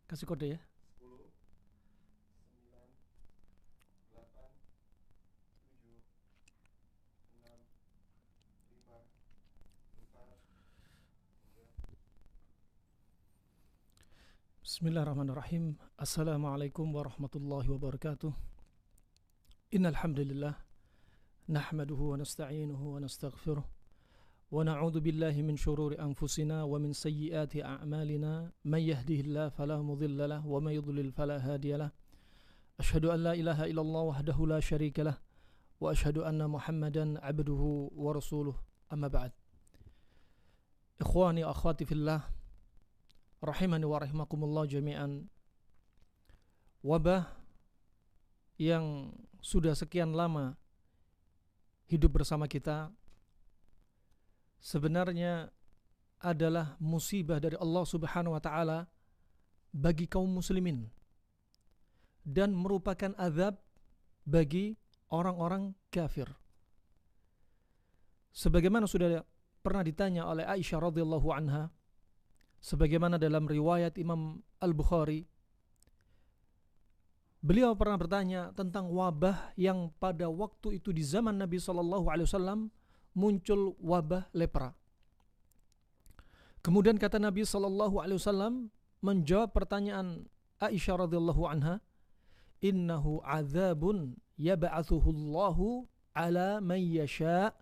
Kasih kode ya. 10, 9, 8, 7, 6, 5, 4, 3. Bismillahirrahmanirrahim. Assalamualaikum warahmatullahi wabarakatuh. Innal hamdalillah nahmaduhu wa nasta'inuhu wa nastaghfiruh wa na'udzu billahi min shururi anfusina wa min sayyiati a'malina may yahdihillahu fala mudilla lahu wa may yudlil fala hadiyalah. Asyhadu an la ilaha illallah wahdahu la syarika lah wa asyhadu anna Muhammadan 'abduhu wa rasuluh. Amma ba'd. Ikhwani akhwati fillah, rahimani wa rahimakumullah jami'an. Wabah yang sudah sekian lama hidup bersama kita sebenarnya adalah musibah dari Allah Subhanahu wa taala bagi kaum muslimin dan merupakan azab bagi orang-orang kafir. Sebagaimana sudah pernah ditanya oleh Aisyah radhiyallahu anha, sebagaimana dalam riwayat Imam Al-Bukhari, beliau pernah bertanya tentang wabah yang pada waktu itu di zaman Nabi SAW muncul wabah lepra. Kemudian kata Nabi SAW menjawab pertanyaan Aisyah radhiyallahu anha, innahu adzabun yab'atsuhu Allahu ala man yasha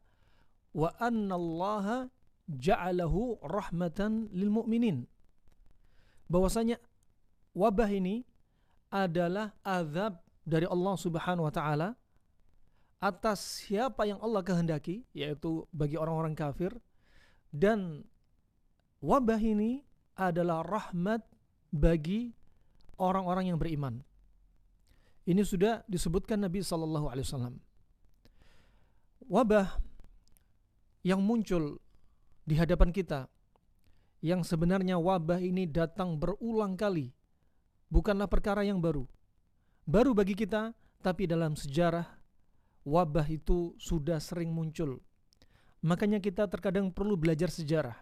wa anna Allaha ja'alahu rahmatan lil mu'minin. Bahwasanya wabah ini adalah azab dari Allah Subhanahu wa taala atas siapa yang Allah kehendaki, yaitu bagi orang-orang kafir, dan wabah ini adalah rahmat bagi orang-orang yang beriman. Ini sudah disebutkan Nabi sallallahu alaihi wasallam. Wabah yang muncul di hadapan kita, yang sebenarnya wabah ini datang berulang kali, bukanlah perkara yang baru bagi kita, tapi dalam sejarah wabah itu sudah sering muncul. Makanya kita terkadang perlu belajar sejarah.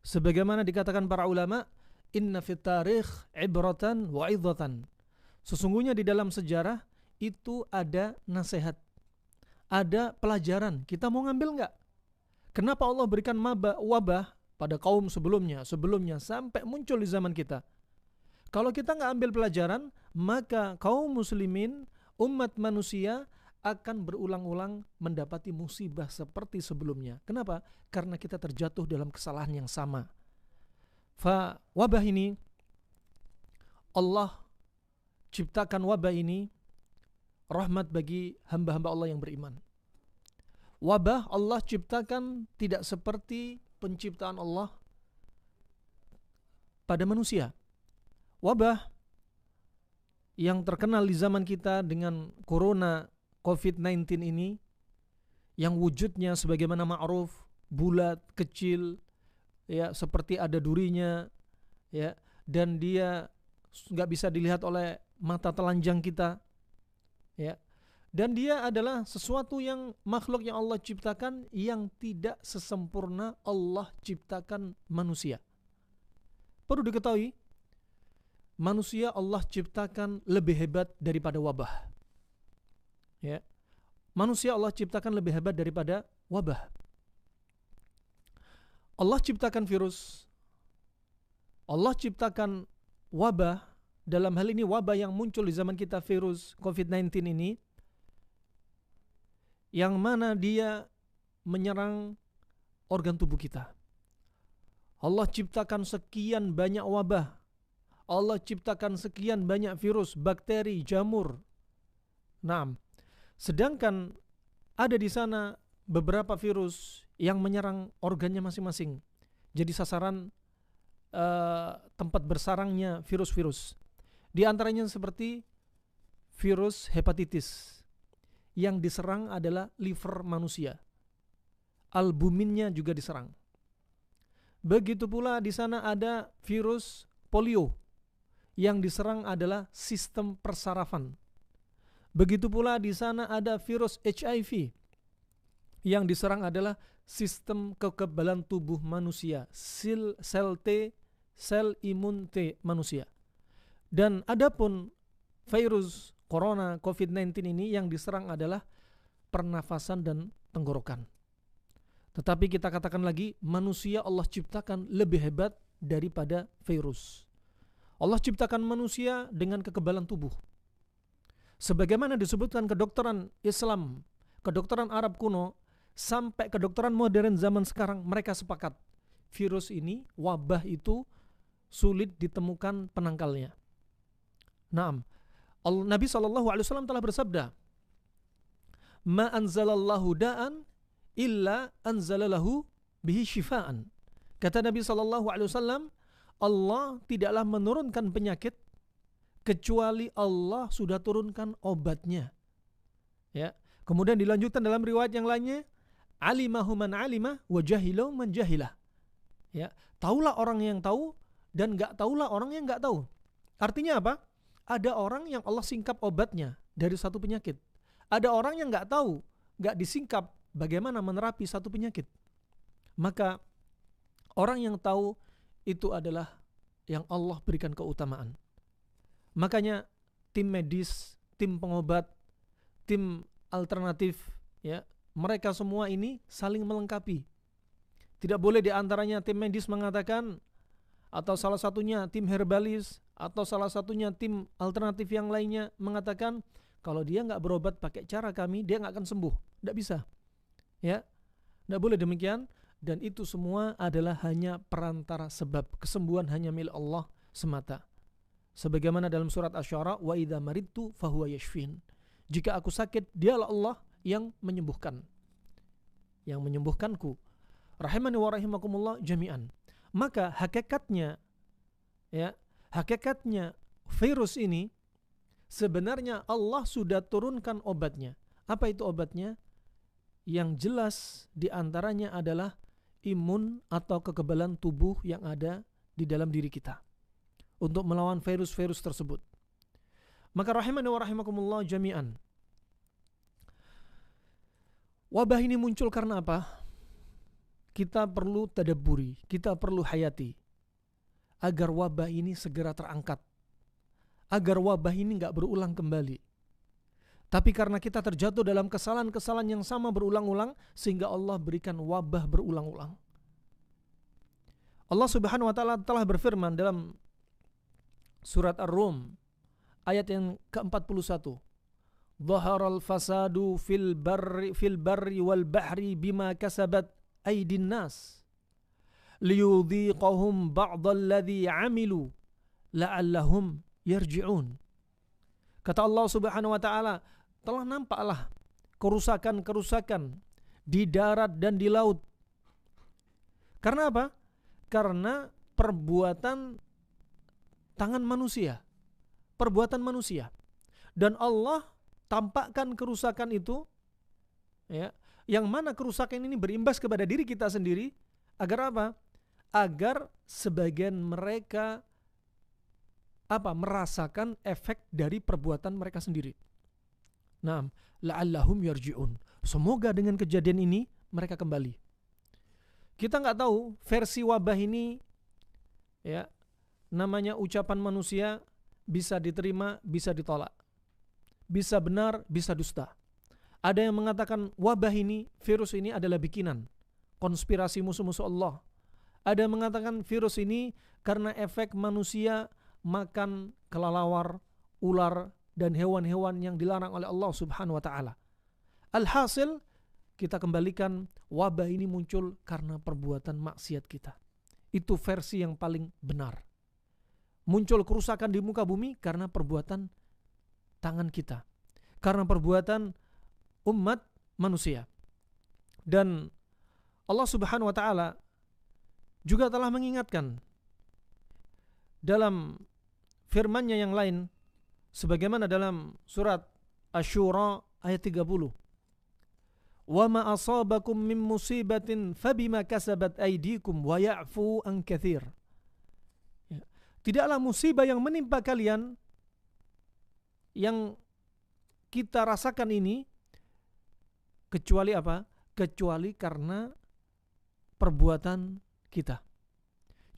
Sebagaimana dikatakan para ulama, inna fit tarikh ibratan wa idhatan. Sesungguhnya di dalam sejarah itu ada nasihat, ada pelajaran. Kita mau ngambil enggak? Kenapa Allah berikan wabah pada kaum sebelumnya sampai muncul di zaman kita? Kalau kita nggak ambil pelajaran, maka kaum muslimin, umat manusia akan berulang-ulang mendapati musibah seperti sebelumnya. Kenapa? Karena kita terjatuh dalam kesalahan yang sama. Wabah ini, Allah ciptakan wabah ini rahmat bagi hamba-hamba Allah yang beriman. Wabah Allah ciptakan tidak seperti penciptaan Allah pada manusia. Wabah yang terkenal di zaman kita dengan corona COVID-19 ini, yang wujudnya sebagaimana ma'ruf, bulat, kecil, ya, seperti ada durinya, ya, dan dia nggak bisa dilihat oleh mata telanjang kita, ya, dan dia adalah sesuatu yang makhluk yang Allah ciptakan yang tidak sesempurna Allah ciptakan manusia. Perlu diketahui, manusia Allah ciptakan lebih hebat daripada wabah. Ya. Manusia Allah ciptakan lebih hebat daripada wabah. Allah ciptakan virus. Allah ciptakan wabah. Dalam hal ini wabah yang muncul di zaman kita, virus COVID-19 ini, yang mana dia menyerang organ tubuh kita. Allah ciptakan sekian banyak wabah. Allah ciptakan sekian banyak virus, bakteri, jamur. Nah, sedangkan ada di sana beberapa virus yang menyerang organnya masing-masing. Jadi sasaran tempat bersarangnya virus-virus. Di antaranya seperti virus hepatitis. Yang diserang adalah liver manusia. Albuminnya juga diserang. Begitu pula di sana ada virus polio. Yang diserang adalah sistem persarafan. Begitu pula di sana ada virus HIV. Yang diserang adalah sistem kekebalan tubuh manusia, sel T, sel imun T manusia. Dan adapun virus corona COVID-19 ini yang diserang adalah pernafasan dan tenggorokan. Tetapi kita katakan lagi, manusia Allah ciptakan lebih hebat daripada virus. Allah ciptakan manusia dengan kekebalan tubuh. Sebagaimana disebutkan kedokteran Islam, kedokteran Arab kuno, sampai kedokteran modern zaman sekarang, mereka sepakat virus ini, wabah itu sulit ditemukan penangkalnya. Naam, Nabi SAW telah bersabda, ma anzalallahu da'an illa anzalalahu bihi syifaan. Kata Nabi SAW, Allah tidaklah menurunkan penyakit kecuali Allah sudah turunkan obatnya. Ya. Kemudian dilanjutkan dalam riwayat yang lainnya, alimahu man alimah wa jahilahu man jahilah. Ya, taulah orang yang tahu dan enggak taulah orang yang enggak tahu. Artinya apa? Ada orang yang Allah singkap obatnya dari satu penyakit. Ada orang yang enggak tahu, enggak disingkap bagaimana menerapi satu penyakit. Maka orang yang tahu itu adalah yang Allah berikan keutamaan. Makanya tim medis, tim pengobat, tim alternatif, ya, mereka semua ini saling melengkapi. Tidak boleh diantaranya tim medis mengatakan, atau salah satunya tim herbalis, atau salah satunya tim alternatif yang lainnya mengatakan, kalau dia nggak berobat pakai cara kami, dia nggak akan sembuh. Nggak bisa. Ya, nggak boleh demikian. Dan itu semua adalah hanya perantara sebab. Kesembuhan hanya milik Allah semata. Sebagaimana dalam surat Asy-Syu'ara, wa idza maridtu fahuwa yashfin. Jika aku sakit, dialah Allah yang menyembuhkan. Yang menyembuhkanku. Rahimani wa rahimakumullah jami'an. Maka hakikatnya, ya, hakikatnya virus ini sebenarnya Allah sudah turunkan obatnya. Apa itu obatnya? Yang jelas diantaranya adalah imun atau kekebalan tubuh yang ada di dalam diri kita untuk melawan virus-virus tersebut. Maka rahimani wa rahimakumullah jami'an, wabah ini muncul karena apa? Kita perlu tadabburi, kita perlu hayati agar wabah ini segera terangkat, agar wabah ini enggak berulang kembali. Tapi karena kita terjatuh dalam kesalahan-kesalahan yang sama berulang-ulang, sehingga Allah berikan wabah berulang-ulang. Allah Subhanahu wa taala telah berfirman dalam surat Ar-Rum ayat yang ke-41. Dhaharal fasadu fil barri wal bahri bima kasabat aydin nas liyudhiqahum ba'dalladzi 'amilu la'allahum yarji'un. Kata Allah Subhanahu wa taala, telah nampaklah kerusakan-kerusakan di darat dan di laut. Karena apa? Karena perbuatan tangan manusia. Perbuatan manusia. Dan Allah tampakkan kerusakan itu, ya, yang mana kerusakan ini berimbas kepada diri kita sendiri, agar apa? Agar sebagian mereka merasakan efek dari perbuatan mereka sendiri. Naam, la'allahum yarji'un. Semoga dengan kejadian ini mereka kembali. Kita nggak tahu versi wabah ini, ya, namanya ucapan manusia, bisa diterima, bisa ditolak. Bisa benar, bisa dusta. Ada yang mengatakan wabah ini, virus ini adalah bikinan, konspirasi musuh-musuh Allah. Ada yang mengatakan virus ini karena efek manusia makan kelelawar, ular, dan hewan-hewan yang dilarang oleh Allah Subhanahu wa taala. Alhasil, kita kembalikan wabah ini muncul karena perbuatan maksiat kita. Itu versi yang paling benar. Muncul kerusakan di muka bumi karena perbuatan tangan kita, karena perbuatan umat manusia. Dan Allah Subhanahu wa taala juga telah mengingatkan dalam firman-Nya yang lain, sebagaimana dalam surat Asy-Syura ayat 30. Wa ma asabakum min musibatin fabima kasabat aydikum wa ya'fu an katsir. Tidaklah musibah yang menimpa kalian yang kita rasakan ini kecuali apa? Kecuali karena perbuatan kita.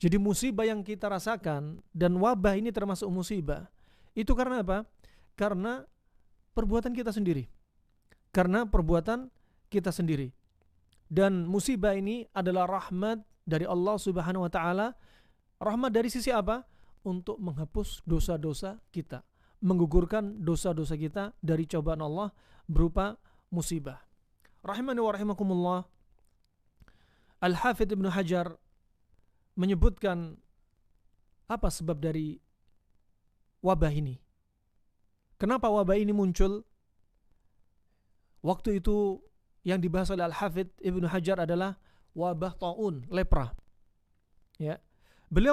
Jadi musibah yang kita rasakan dan wabah ini termasuk musibah. Itu karena apa? Karena perbuatan kita sendiri. Karena perbuatan kita sendiri. Dan musibah ini adalah rahmat dari Allah Subhanahu wa taala. Rahmat dari sisi apa? Untuk menghapus dosa-dosa kita, menggugurkan dosa-dosa kita dari cobaan Allah berupa musibah. Rahimani wa rahimakumullah. Al-Hafidz Ibnu Hajar menyebutkan apa sebab dari wabah ini. Kenapa wabah ini muncul? Waktu itu yang dibahas oleh Al-Hafidz Ibnu Hajar adalah wabah taun, lepra. Ya. Beliau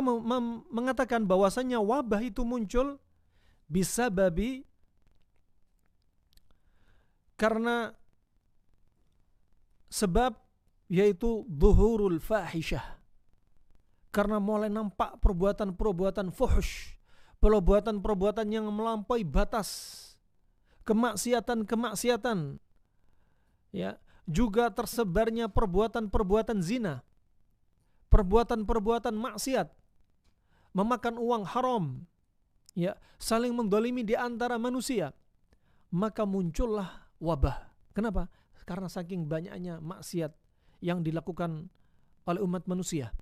mengatakan bahwasanya wabah itu muncul bisababi karena sebab yaitu zuhurul fahisyah. Karena mulai nampak perbuatan-perbuatan fuhsh, perbuatan-perbuatan yang melampaui batas, kemaksiatan-kemaksiatan, ya, juga tersebarnya perbuatan-perbuatan zina, perbuatan-perbuatan maksiat, memakan uang haram, ya, saling mendolimi di antara manusia, maka muncullah wabah. Kenapa? Karena saking banyaknya maksiat yang dilakukan oleh umat manusia.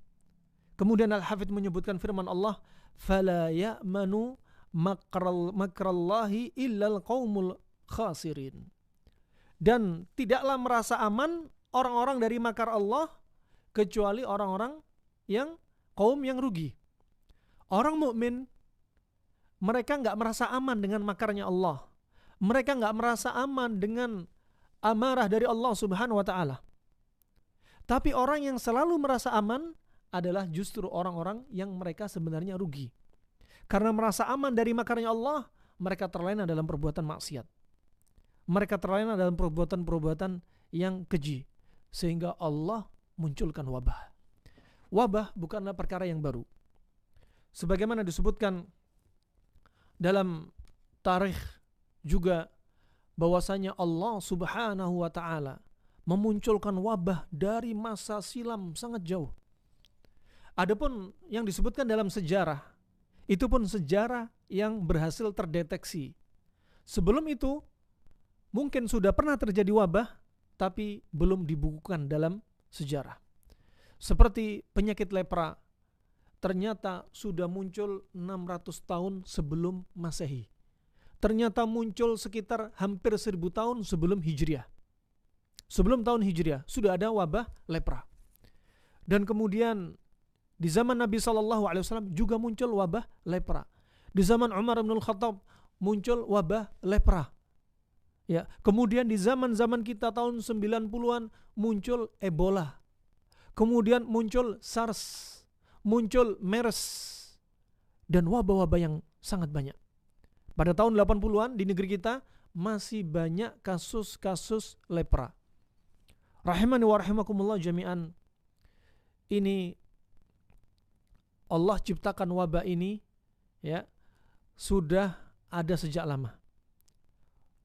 Kemudian Al-Hafidz menyebutkan firman Allah, "Fala ya'manu makrallahi illal qaumul khasirin." Dan tidaklah merasa aman orang-orang dari makar Allah kecuali orang-orang yang kaum yang rugi. Orang mukmin mereka enggak merasa aman dengan makarnya Allah. Mereka enggak merasa aman dengan amarah dari Allah Subhanahu wa taala. Tapi orang yang selalu merasa aman adalah justru orang-orang yang mereka sebenarnya rugi. Karena merasa aman dari makarnya Allah, mereka terlena dalam perbuatan maksiat. Mereka terlena dalam perbuatan-perbuatan yang keji. Sehingga Allah munculkan wabah. Wabah bukanlah perkara yang baru. Sebagaimana disebutkan dalam tarikh juga bahwasanya Allah Subhanahu wa taala memunculkan wabah dari masa silam sangat jauh. Adapun yang disebutkan dalam sejarah, itu pun sejarah yang berhasil terdeteksi. Sebelum itu, mungkin sudah pernah terjadi wabah, tapi belum dibukukan dalam sejarah. Seperti penyakit lepra, ternyata sudah muncul 600 tahun sebelum Masehi. Ternyata muncul sekitar hampir 1000 tahun sebelum Hijriah. Sebelum tahun Hijriah, sudah ada wabah lepra. Dan kemudian di zaman Nabi SAW juga muncul wabah lepra. Di zaman Umar bin Khattab muncul wabah lepra. Ya, kemudian di zaman-zaman kita tahun 90-an muncul Ebola. Kemudian muncul SARS, muncul MERS, dan wabah-wabah yang sangat banyak. Pada tahun 80-an di negeri kita masih banyak kasus-kasus lepra. Rahimani wa rahimakumullah jami'an. Ini Allah ciptakan wabah ini, ya, sudah ada sejak lama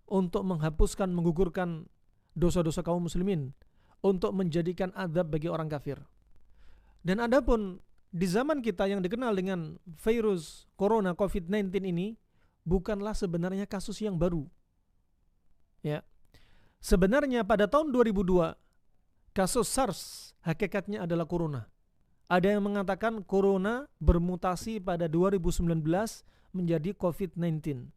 untuk menghapuskan, menggugurkan dosa-dosa kaum muslimin, untuk menjadikan azab bagi orang kafir. Dan adapun di zaman kita yang dikenal dengan virus corona COVID-19 ini bukanlah sebenarnya kasus yang baru. Ya. Sebenarnya pada tahun 2002 kasus SARS hakikatnya adalah corona. Ada yang mengatakan corona bermutasi pada 2019 menjadi COVID-19.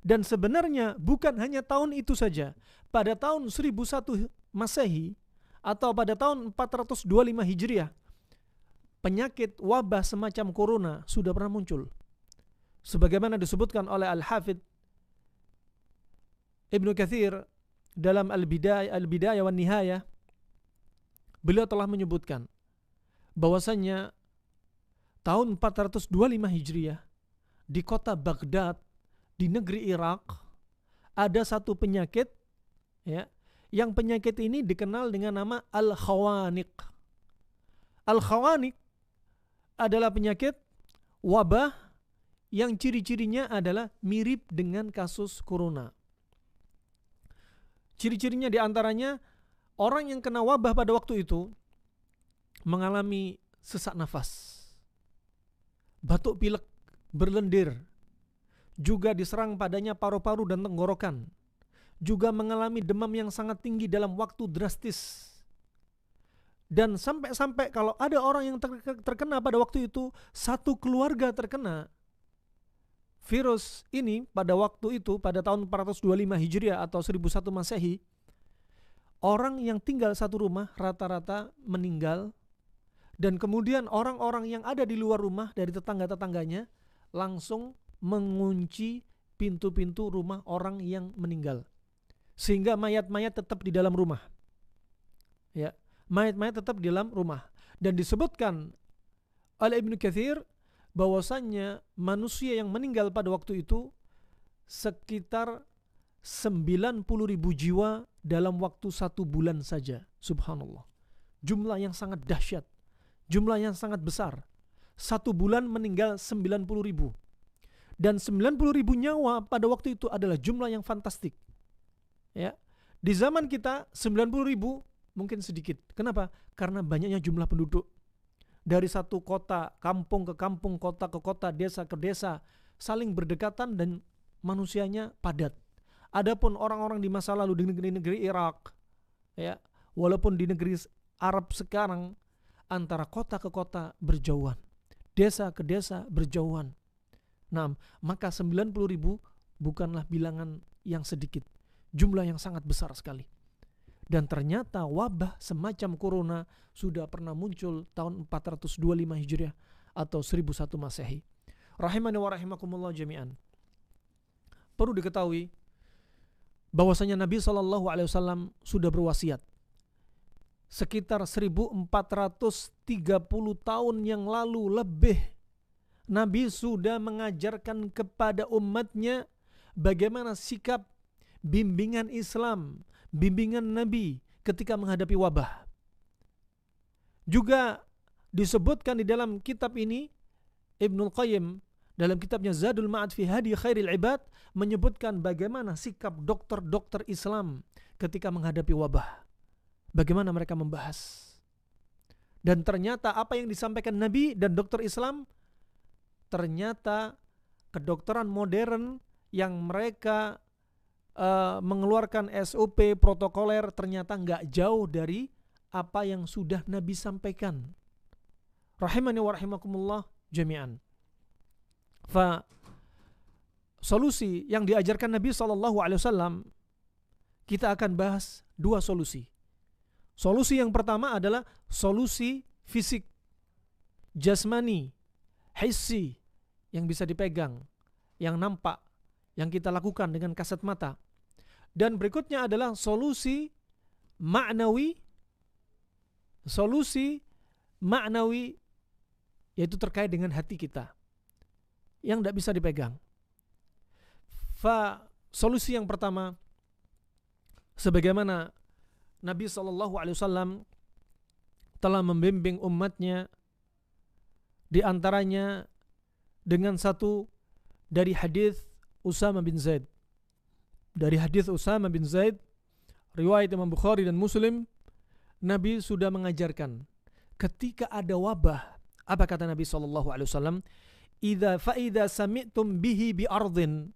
Dan sebenarnya bukan hanya tahun itu saja. Pada tahun 1001 Masehi atau pada tahun 425 Hijriah, penyakit wabah semacam corona sudah pernah muncul. Sebagaimana disebutkan oleh Al-Hafidz Ibnu Katsir dalam Al-Bidayah wan Nihayah, beliau telah menyebutkan bahwasanya tahun 425 Hijriah di kota Baghdad di negeri Irak ada satu penyakit, ya, yang penyakit ini dikenal dengan nama Al-Khawaniq. Al-Khawaniq adalah penyakit wabah yang ciri-cirinya adalah mirip dengan kasus corona. Ciri-cirinya diantaranya orang yang kena wabah pada waktu itu mengalami sesak nafas, batuk pilek berlendir, juga diserang padanya paru-paru dan tenggorokan, juga mengalami demam yang sangat tinggi dalam waktu drastis. Dan sampai-sampai kalau ada orang yang terkena pada waktu itu, satu keluarga terkena virus ini pada waktu itu, pada tahun 425 Hijriah atau 1001 Masehi, orang yang tinggal satu rumah rata-rata meninggal, dan kemudian orang-orang yang ada di luar rumah dari tetangga-tetangganya langsung mengunci pintu-pintu rumah orang yang meninggal, sehingga mayat-mayat tetap di dalam rumah. Ya, mayat-mayat tetap di dalam rumah. Dan disebutkan oleh Ibnu Katsir bahwasannya manusia yang meninggal pada waktu itu sekitar 90.000 jiwa dalam waktu 1 bulan saja. Subhanallah. Jumlah yang sangat dahsyat, jumlah yang sangat besar. 1 bulan meninggal 90.000. Dan 90.000 nyawa pada waktu itu adalah jumlah yang fantastik. Ya. Di zaman kita 90.000 mungkin sedikit. Kenapa? Karena banyaknya jumlah penduduk. Dari satu kota, kampung ke kampung, kota ke kota, desa ke desa, saling berdekatan dan manusianya padat. Adapun orang-orang di masa lalu di negeri-negeri Irak, ya, walaupun di negeri Arab sekarang, antara kota ke kota berjauhan, desa ke desa berjauhan. Nah, maka 90.000 bukanlah bilangan yang sedikit, jumlah yang sangat besar sekali. Dan ternyata wabah semacam corona sudah pernah muncul tahun 425 Hijriah atau 1001 Masehi. Rahimani wa rahimakumullah jami'an. Perlu diketahui bahwasanya Nabi SAW sudah berwasiat sekitar 1430 tahun yang lalu lebih. Nabi sudah mengajarkan kepada umatnya bagaimana sikap bimbingan Islam, bimbingan Nabi ketika menghadapi wabah. Juga disebutkan di dalam kitab ini, Ibnul Qayyim dalam kitabnya Zadul Ma'ad fi Hadi Khairil Ibad menyebutkan bagaimana sikap dokter-dokter Islam ketika menghadapi wabah. Bagaimana mereka membahas. Dan ternyata apa yang disampaikan Nabi dan dokter Islam, ternyata kedokteran modern yang mereka mengeluarkan SOP protokoler ternyata nggak jauh dari apa yang sudah Nabi sampaikan. Rahimani wa rahimakumullah jami'an. Solusi yang diajarkan Nabi SAW, kita akan bahas 2 solusi. Solusi yang pertama adalah solusi fisik, jasmani, hissi, yang bisa dipegang, yang nampak, yang kita lakukan dengan kasat mata. Dan berikutnya adalah solusi maknawi, yaitu terkait dengan hati kita, yang tidak bisa dipegang. Solusi yang pertama, sebagaimana Nabi SAW telah membimbing umatnya, di antaranya dengan satu dari hadis Usama bin Zaid. Dari hadis Usama bin Zaid, riwayat Imam Bukhari dan Muslim, Nabi sudah mengajarkan ketika ada wabah, apa kata Nabi SAW? Fa'idha sami'tum bihi bi'ardhin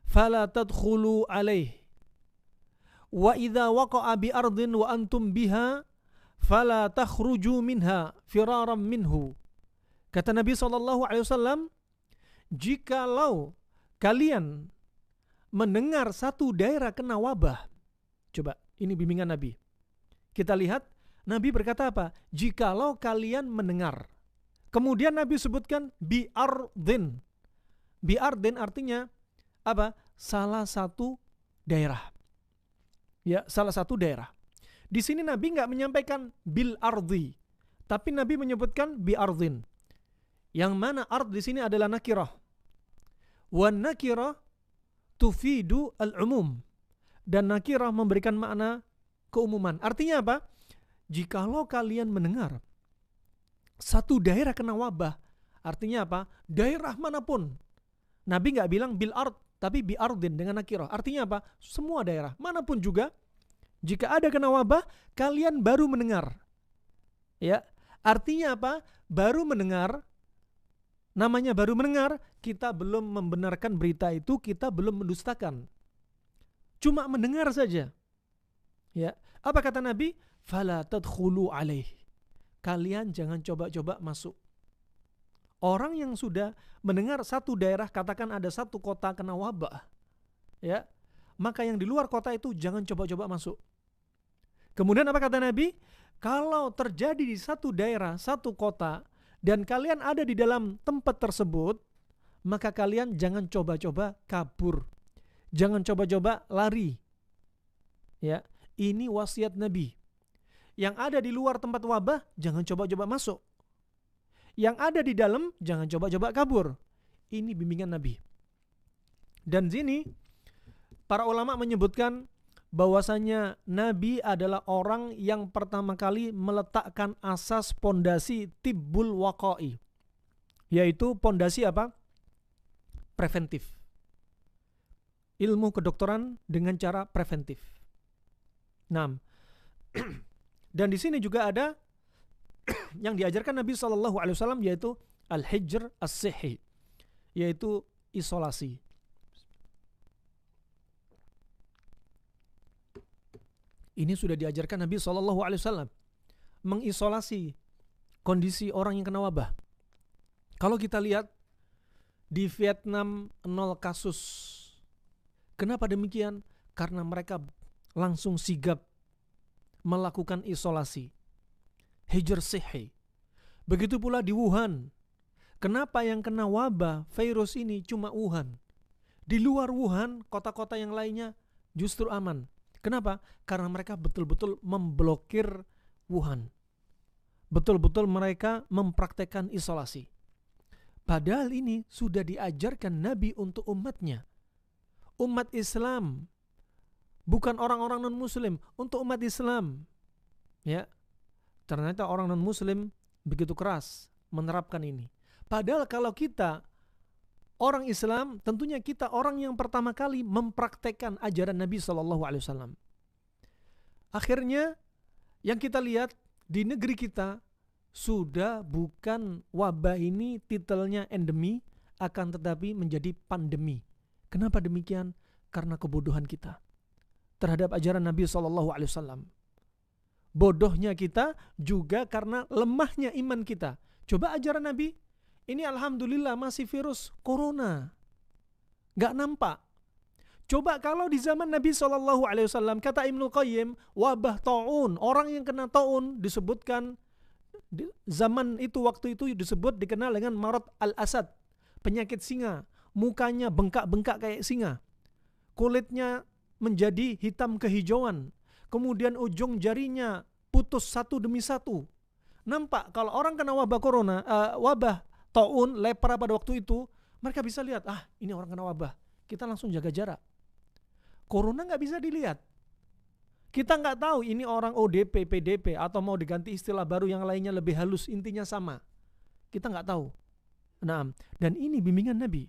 fala tadkhulu alaih, wa idha waqa'a bi'ardhin wa antum biha fala takhruju minha firaram minhu. Kata Nabi SAW, jikalau kalian mendengar satu daerah kena wabah, coba ini bimbingan Nabi. Kita lihat Nabi berkata apa? Jikalau kalian mendengar. Kemudian Nabi sebutkan bi'ardhin. Bi'ardhin artinya apa? Salah satu daerah. Ya, salah satu daerah. Di sini Nabi nggak menyampaikan bil ardi, tapi Nabi menyebutkan bi'ardhin. Yang mana ard di sini adalah nakirah. Wan nakirah tufidu al-umum, dan nakirah memberikan makna keumuman. Artinya apa? Jikalau kalian mendengar satu daerah kena wabah, artinya apa? Daerah manapun. Nabi nggak bilang bil ard, tapi bi ardin dengan nakirah. Artinya apa? Semua daerah manapun juga, jika ada kena wabah, kalian baru mendengar. Ya, artinya apa? Baru mendengar Namanya baru mendengar, kita belum membenarkan berita itu, kita belum mendustakan. Cuma mendengar saja. Ya, apa kata Nabi? Fala tadkhulu alaih. Kalian jangan coba-coba masuk. Orang yang sudah mendengar satu daerah, katakan ada satu kota kena wabah, ya, maka yang di luar kota itu jangan coba-coba masuk. Kemudian apa kata Nabi? Kalau terjadi di satu daerah, satu kota, dan kalian ada di dalam tempat tersebut, maka kalian jangan coba-coba kabur. Jangan coba-coba lari. Ya, ini wasiat Nabi. Yang ada di luar tempat wabah, jangan coba-coba masuk. Yang ada di dalam, jangan coba-coba kabur. Ini bimbingan Nabi. Dan sini, para ulama menyebutkan bahwasanya Nabi adalah orang yang pertama kali meletakkan asas pondasi tibbul waqa'i, yaitu pondasi apa? Preventif. Ilmu kedokteran dengan cara preventif. Nah, dan di sini juga ada yang diajarkan Nabi SAW, yaitu al-hijr as-sihhi, yaitu isolasi. Ini sudah diajarkan Nabi SAW, mengisolasi kondisi orang yang kena wabah. Kalau kita lihat di Vietnam 0 kasus. Kenapa demikian? Karena mereka langsung sigap melakukan isolasi. Hijr sihhi. Begitu pula di Wuhan. Kenapa yang kena wabah virus ini cuma Wuhan? Di luar Wuhan, kota-kota yang lainnya justru aman. Kenapa? Karena mereka betul-betul memblokir Wuhan. Betul-betul mereka mempraktekkan isolasi. Padahal ini sudah diajarkan Nabi untuk umatnya. Umat Islam, bukan orang-orang non-muslim, untuk umat Islam. Ya, ternyata orang non-muslim begitu keras menerapkan ini. Padahal kalau kita orang Islam, tentunya kita orang yang pertama kali mempraktekkan ajaran Nabi SAW. Akhirnya yang kita lihat di negeri kita sudah bukan wabah ini titelnya endemi, akan tetapi menjadi pandemi. Kenapa demikian? Karena kebodohan kita terhadap ajaran Nabi SAW. Bodohnya kita juga karena lemahnya iman kita. Coba ajaran Nabi, ini alhamdulillah masih virus corona, gak nampak. Coba kalau di zaman Nabi SAW, kata Ibnu Qayyim, wabah ta'un, orang yang kena ta'un disebutkan zaman itu, waktu itu disebut, dikenal dengan marad al-asad, penyakit singa. Mukanya bengkak-bengkak kayak singa, kulitnya menjadi hitam kehijauan, kemudian ujung jarinya putus satu demi satu. Nampak kalau orang kena wabah corona, wabah taun, lepra pada waktu itu, mereka bisa lihat, ini orang kena wabah, kita langsung jaga jarak. Corona nggak bisa dilihat. Kita nggak tahu ini orang ODP, PDP, atau mau diganti istilah baru yang lainnya lebih halus, intinya sama. Kita nggak tahu. Nah, dan ini bimbingan Nabi.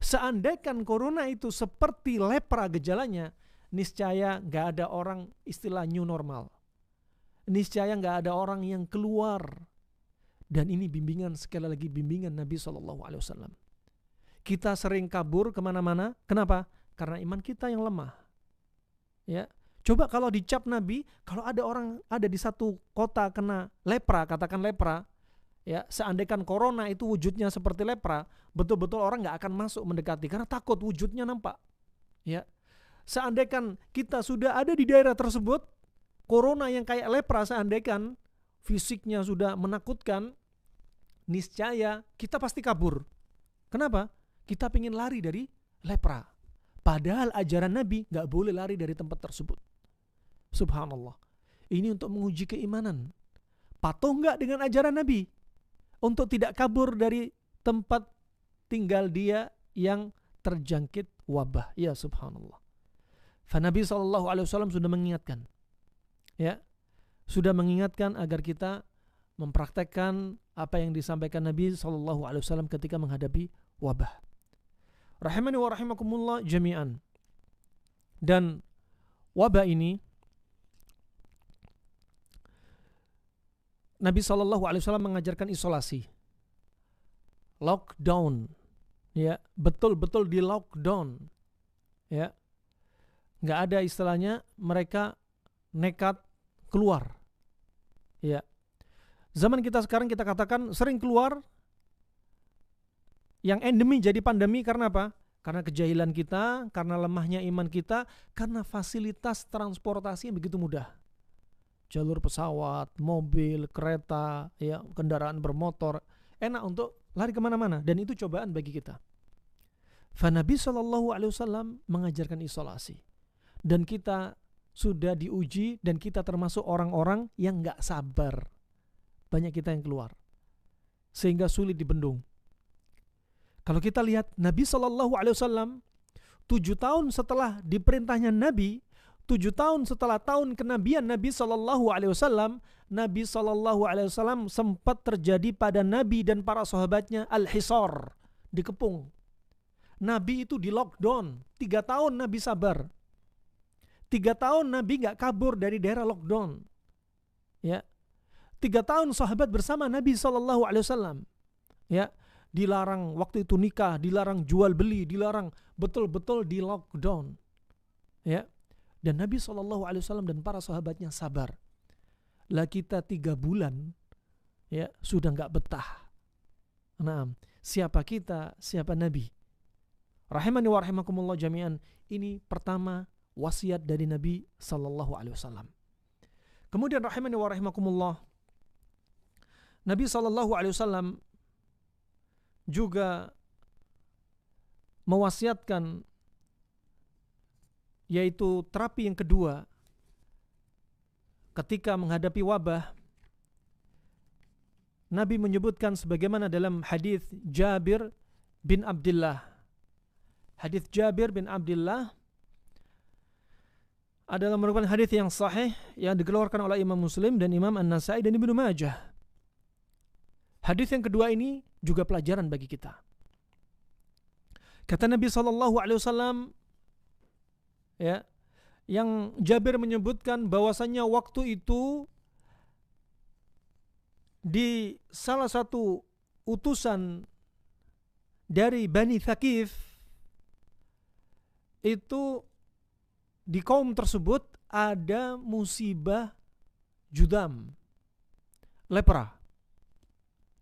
Seandainya corona itu seperti lepra gejalanya, niscaya nggak ada orang istilah new normal. Niscaya nggak ada orang yang keluar. Dan ini bimbingan, sekali lagi bimbingan Nabi SAW. Kita sering kabur kemana-mana. Kenapa? Karena iman kita yang lemah. Ya, coba kalau dicap Nabi, kalau ada orang ada di satu kota kena lepra, katakan lepra, ya, seandainya corona itu wujudnya seperti lepra, betul-betul orang nggak akan masuk mendekati karena takut wujudnya nampak. Ya, seandainya kita sudah ada di daerah tersebut, corona yang kayak lepra, seandainya fisiknya sudah menakutkan, niscaya kita pasti kabur. Kenapa? Kita pengen lari dari lepra. Padahal ajaran Nabi nggak boleh lari dari tempat tersebut. Subhanallah. Ini untuk menguji keimanan. Patuh nggak dengan ajaran Nabi? Untuk tidak kabur dari tempat tinggal dia yang terjangkit wabah. Ya subhanallah. Nabi SAW sudah mengingatkan. Ya, sudah mengingatkan agar kita mempraktekkan apa yang disampaikan Nabi SAW ketika menghadapi wabah. Rahimani wa rahimakumullah jami'an. Dan wabah ini Nabi SAW mengajarkan isolasi. lockdown, ya, betul-betul di lockdown, ya, nggak ada istilahnya mereka nekat keluar, ya. Zaman kita sekarang kita katakan sering keluar, yang endemi jadi pandemi karena apa? Karena kejahilan kita, karena lemahnya iman kita, karena fasilitas transportasi yang begitu mudah. Jalur pesawat, mobil, kereta, ya, kendaraan bermotor, enak untuk lari kemana-mana, dan itu cobaan bagi kita. Nabi SAW mengajarkan isolasi, dan kita sudah diuji, dan kita termasuk orang-orang yang gak sabar. Banyak kita yang keluar, sehingga sulit dibendung. Kalau kita lihat Nabi SAW 7 tahun setelah diperintahnya Nabi, 7 tahun setelah tahun kenabian Nabi SAW, Nabi SAW sempat terjadi pada Nabi dan para sahabatnya al-hisar, dikepung. Nabi itu di lockdown, 3 tahun Nabi sabar. 3 tahun Nabi gak kabur dari daerah lockdown, ya. 3 tahun sahabat bersama Nabi SAW, ya, dilarang waktu itu nikah, dilarang jual beli, dilarang, betul-betul di lockdown, ya. Dan Nabi SAW dan para sahabatnya sabar. Lah kita 3 bulan, ya, sudah nggak betah. Nah, siapa kita, siapa Nabi? Rahimani wa rahimakumullah jami'an. Ini pertama wasiat dari Nabi SAW. Kemudian rahimani wa rahimakumullah, Nabi SAW juga mewasiatkan, yaitu terapi yang kedua ketika menghadapi wabah. Nabi menyebutkan sebagaimana dalam hadis Jabir bin Abdullah. Hadis Jabir bin Abdullah adalah merupakan hadis yang sahih yang dikeluarkan oleh Imam Muslim dan Imam An-Nasai dan Ibnu Majah. Hadis yang kedua ini juga pelajaran bagi kita. Kata Nabi SAW, ya, yang Jabir menyebutkan bahwasannya waktu itu di salah satu utusan dari Bani Thaqif itu, di kaum tersebut ada musibah judam, lepra.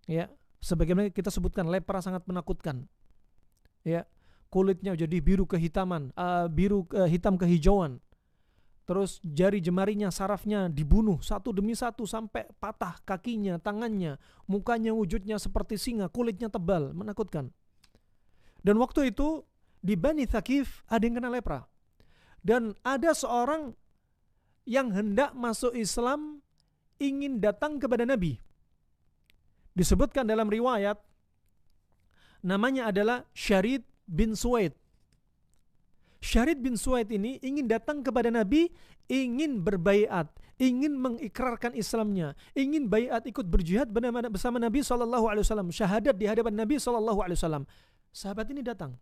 Ya, sebagaimana kita sebutkan, lepra sangat menakutkan. Ya, kulitnya jadi biru kehitaman, hitam kehijauan. Terus jari jemarinya, sarafnya dibunuh satu demi satu sampai patah kakinya, tangannya, mukanya wujudnya seperti singa, kulitnya tebal, menakutkan. Dan waktu itu di Bani Thaqif ada yang kena lepra. Dan ada seorang yang hendak masuk Islam ingin datang kepada Nabi. Disebutkan dalam riwayat namanya adalah Syarid bin Suwaid. Syarid bin Suwaid ini ingin datang kepada Nabi, ingin berbaiat, ingin mengikrarkan Islamnya, ingin baiat ikut berjihad bersama Nabi SAW, syahadat di hadapan Nabi SAW. Sahabat ini datang,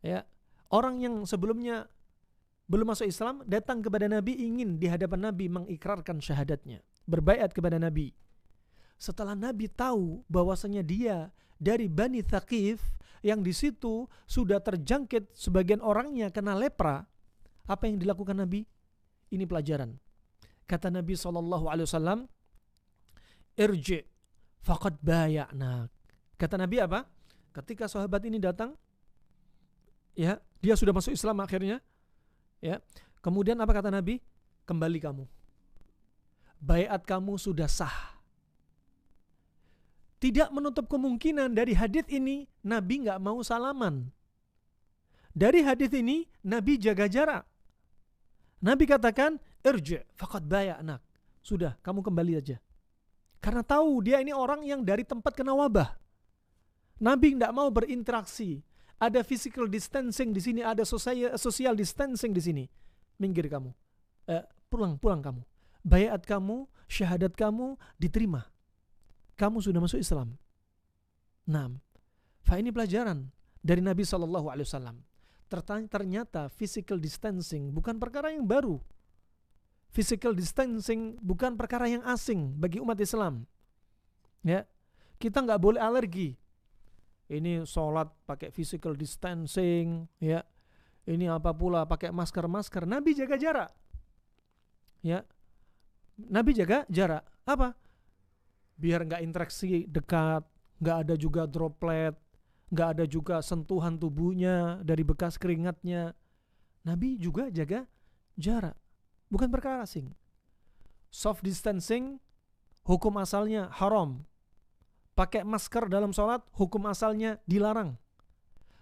ya, orang yang sebelumnya belum masuk Islam datang kepada Nabi, ingin di hadapan Nabi mengikrarkan syahadatnya, berbaiat kepada Nabi. Setelah Nabi tahu bahwasanya dia dari Bani Thaqif, yang di situ sudah terjangkit sebagian orangnya kena lepra, apa yang dilakukan Nabi? Ini pelajaran. Kata Nabi SAW, irji faqad baya'nak. Kata Nabi apa? Ketika sahabat ini datang, ya, dia sudah masuk Islam akhirnya, ya. Kemudian apa kata Nabi? Kembali kamu. Baiat kamu sudah sah. Tidak menutup kemungkinan dari hadis ini Nabi nggak mau salaman. Dari hadis ini Nabi jaga jarak. Nabi katakan, irji faqad baya'nak. Sudah, kamu kembali aja. Karena tahu dia ini orang yang dari tempat kena wabah. Nabi nggak mau berinteraksi. Ada physical distancing di sini, ada social distancing di sini. Minggir kamu. Pulang kamu. Baiat kamu, syahadat kamu diterima. Kamu sudah masuk Islam. Nah, ini pelajaran dari Nabi SAW. Ternyata physical distancing bukan perkara yang baru. Physical distancing bukan perkara yang asing bagi umat Islam. Ya, Kita nggak boleh alergi. Ini sholat pakai physical distancing, ya. Ini apa pula pakai masker. Nabi jaga jarak. Ya. Nabi jaga jarak. Apa? Biar nggak interaksi dekat, nggak ada juga droplet, nggak ada juga sentuhan tubuhnya dari bekas keringatnya. Nabi juga jaga jarak. Bukan perkara asing. Soft distancing, hukum asalnya haram. Pakai masker dalam sholat, hukum asalnya dilarang.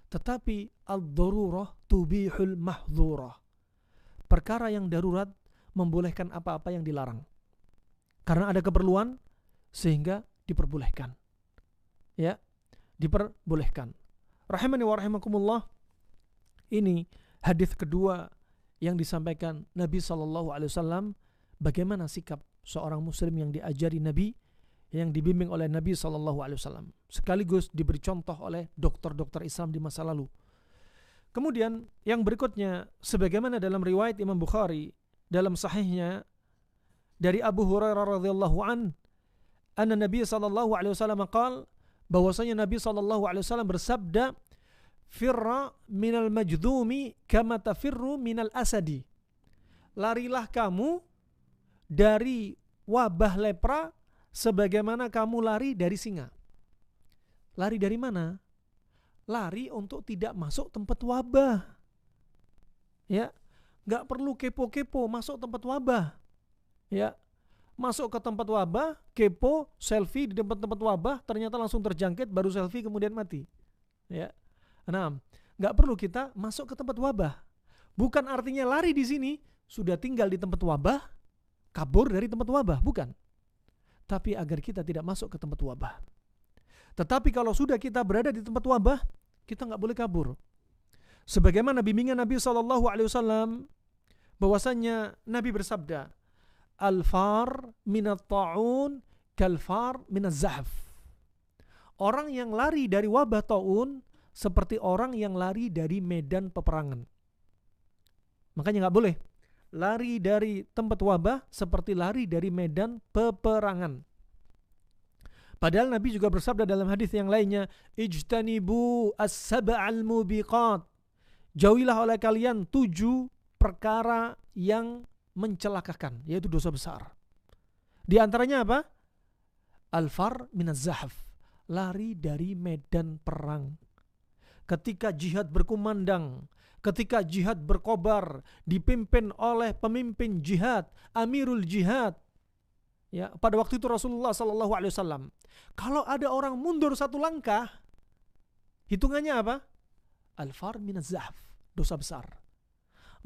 Tetapi ad-darurah tubihul mahdhurah. Perkara yang darurat membolehkan apa-apa yang dilarang. Karena ada keperluan sehingga diperbolehkan. Ya, diperbolehkan. Rahimani wa rahimakumullah. Ini hadis kedua yang disampaikan Nabi SAW, bagaimana sikap seorang muslim yang diajari Nabi, yang dibimbing oleh Nabi SAW, sekaligus diberi contoh oleh dokter-dokter Islam di masa lalu. Kemudian yang berikutnya, sebagaimana dalam riwayat Imam Bukhari dalam sahihnya dari Abu Hurairah radhiyallahu anna Nabi SAW qala, bahwasanya Nabi SAW bersabda, firra minal majdhumi kama tafirru minal asadi. Larilah kamu dari wabah lepra sebagaimana kamu lari dari singa. Lari dari mana? Lari untuk tidak masuk tempat wabah. Ya, nggak perlu kepo-kepo masuk tempat wabah. Ya, masuk ke tempat wabah, kepo, selfie di tempat-tempat wabah, ternyata langsung terjangkit, baru selfie kemudian mati. Ya, nah, nggak perlu kita masuk ke tempat wabah. Bukan artinya lari di sini sudah tinggal di tempat wabah, kabur dari tempat wabah, bukan. Tapi agar kita tidak masuk ke tempat wabah. Tetapi kalau sudah kita berada di tempat wabah, kita nggak boleh kabur. Sebagaimana bimbingan Nabi SAW, bahwasanya Nabi bersabda, al-far minat ta'un kal-far minat zahf. Orang yang lari dari wabah ta'un seperti orang yang lari dari medan peperangan. Makanya nggak boleh lari dari tempat wabah seperti lari dari medan peperangan. Padahal Nabi juga bersabda dalam hadis yang lainnya, ijtanibu as-sab'al mubiqat. Jauhilah oleh kalian 7 perkara yang mencelakakan, yaitu dosa besar. Di antaranya apa? Al-far minaz zahf, lari dari medan perang. Ketika jihad berkumandang, ketika jihad berkobar, dipimpin oleh pemimpin jihad, amirul jihad, ya, pada waktu itu Rasulullah SAW, kalau ada orang mundur 1 langkah, hitungannya apa? Al-far minaz zahf, dosa besar.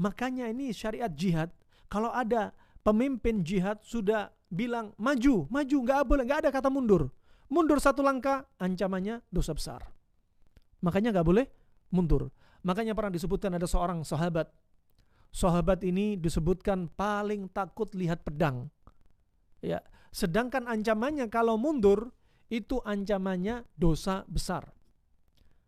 Makanya ini syariat jihad, kalau ada pemimpin jihad sudah bilang maju, nggak boleh, nggak ada kata mundur. Mundur 1 langkah, ancamannya dosa besar. Makanya nggak boleh mundur. Makanya pernah disebutkan ada seorang sahabat. Sahabat ini disebutkan paling takut lihat pedang. Ya, sedangkan ancamannya kalau mundur itu ancamannya dosa besar.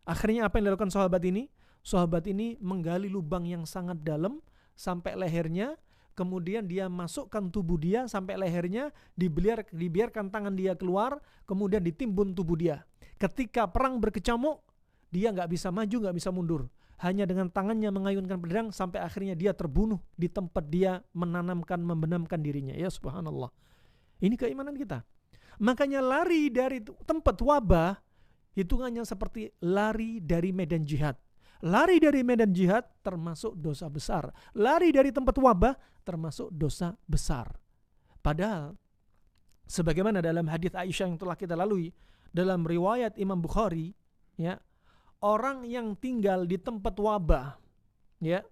Akhirnya apa yang dilakukan sahabat ini? Sahabat ini menggali lubang yang sangat dalam sampai lehernya, kemudian dia masukkan tubuh dia sampai lehernya, dibiarkan tangan dia keluar, kemudian ditimbun tubuh dia. Ketika perang berkecamuk, dia nggak bisa maju, nggak bisa mundur. Hanya dengan tangannya mengayunkan pedang sampai akhirnya dia terbunuh di tempat dia membenamkan dirinya. Ya subhanallah. Ini keimanan kita. Makanya lari dari tempat wabah hitungannya seperti lari dari medan jihad. Lari dari medan jihad termasuk dosa besar. Lari dari tempat wabah termasuk dosa besar. Padahal sebagaimana dalam hadis Aisyah yang telah kita lalui, dalam riwayat Imam Bukhari, ya, orang yang tinggal di tempat wabah, ya,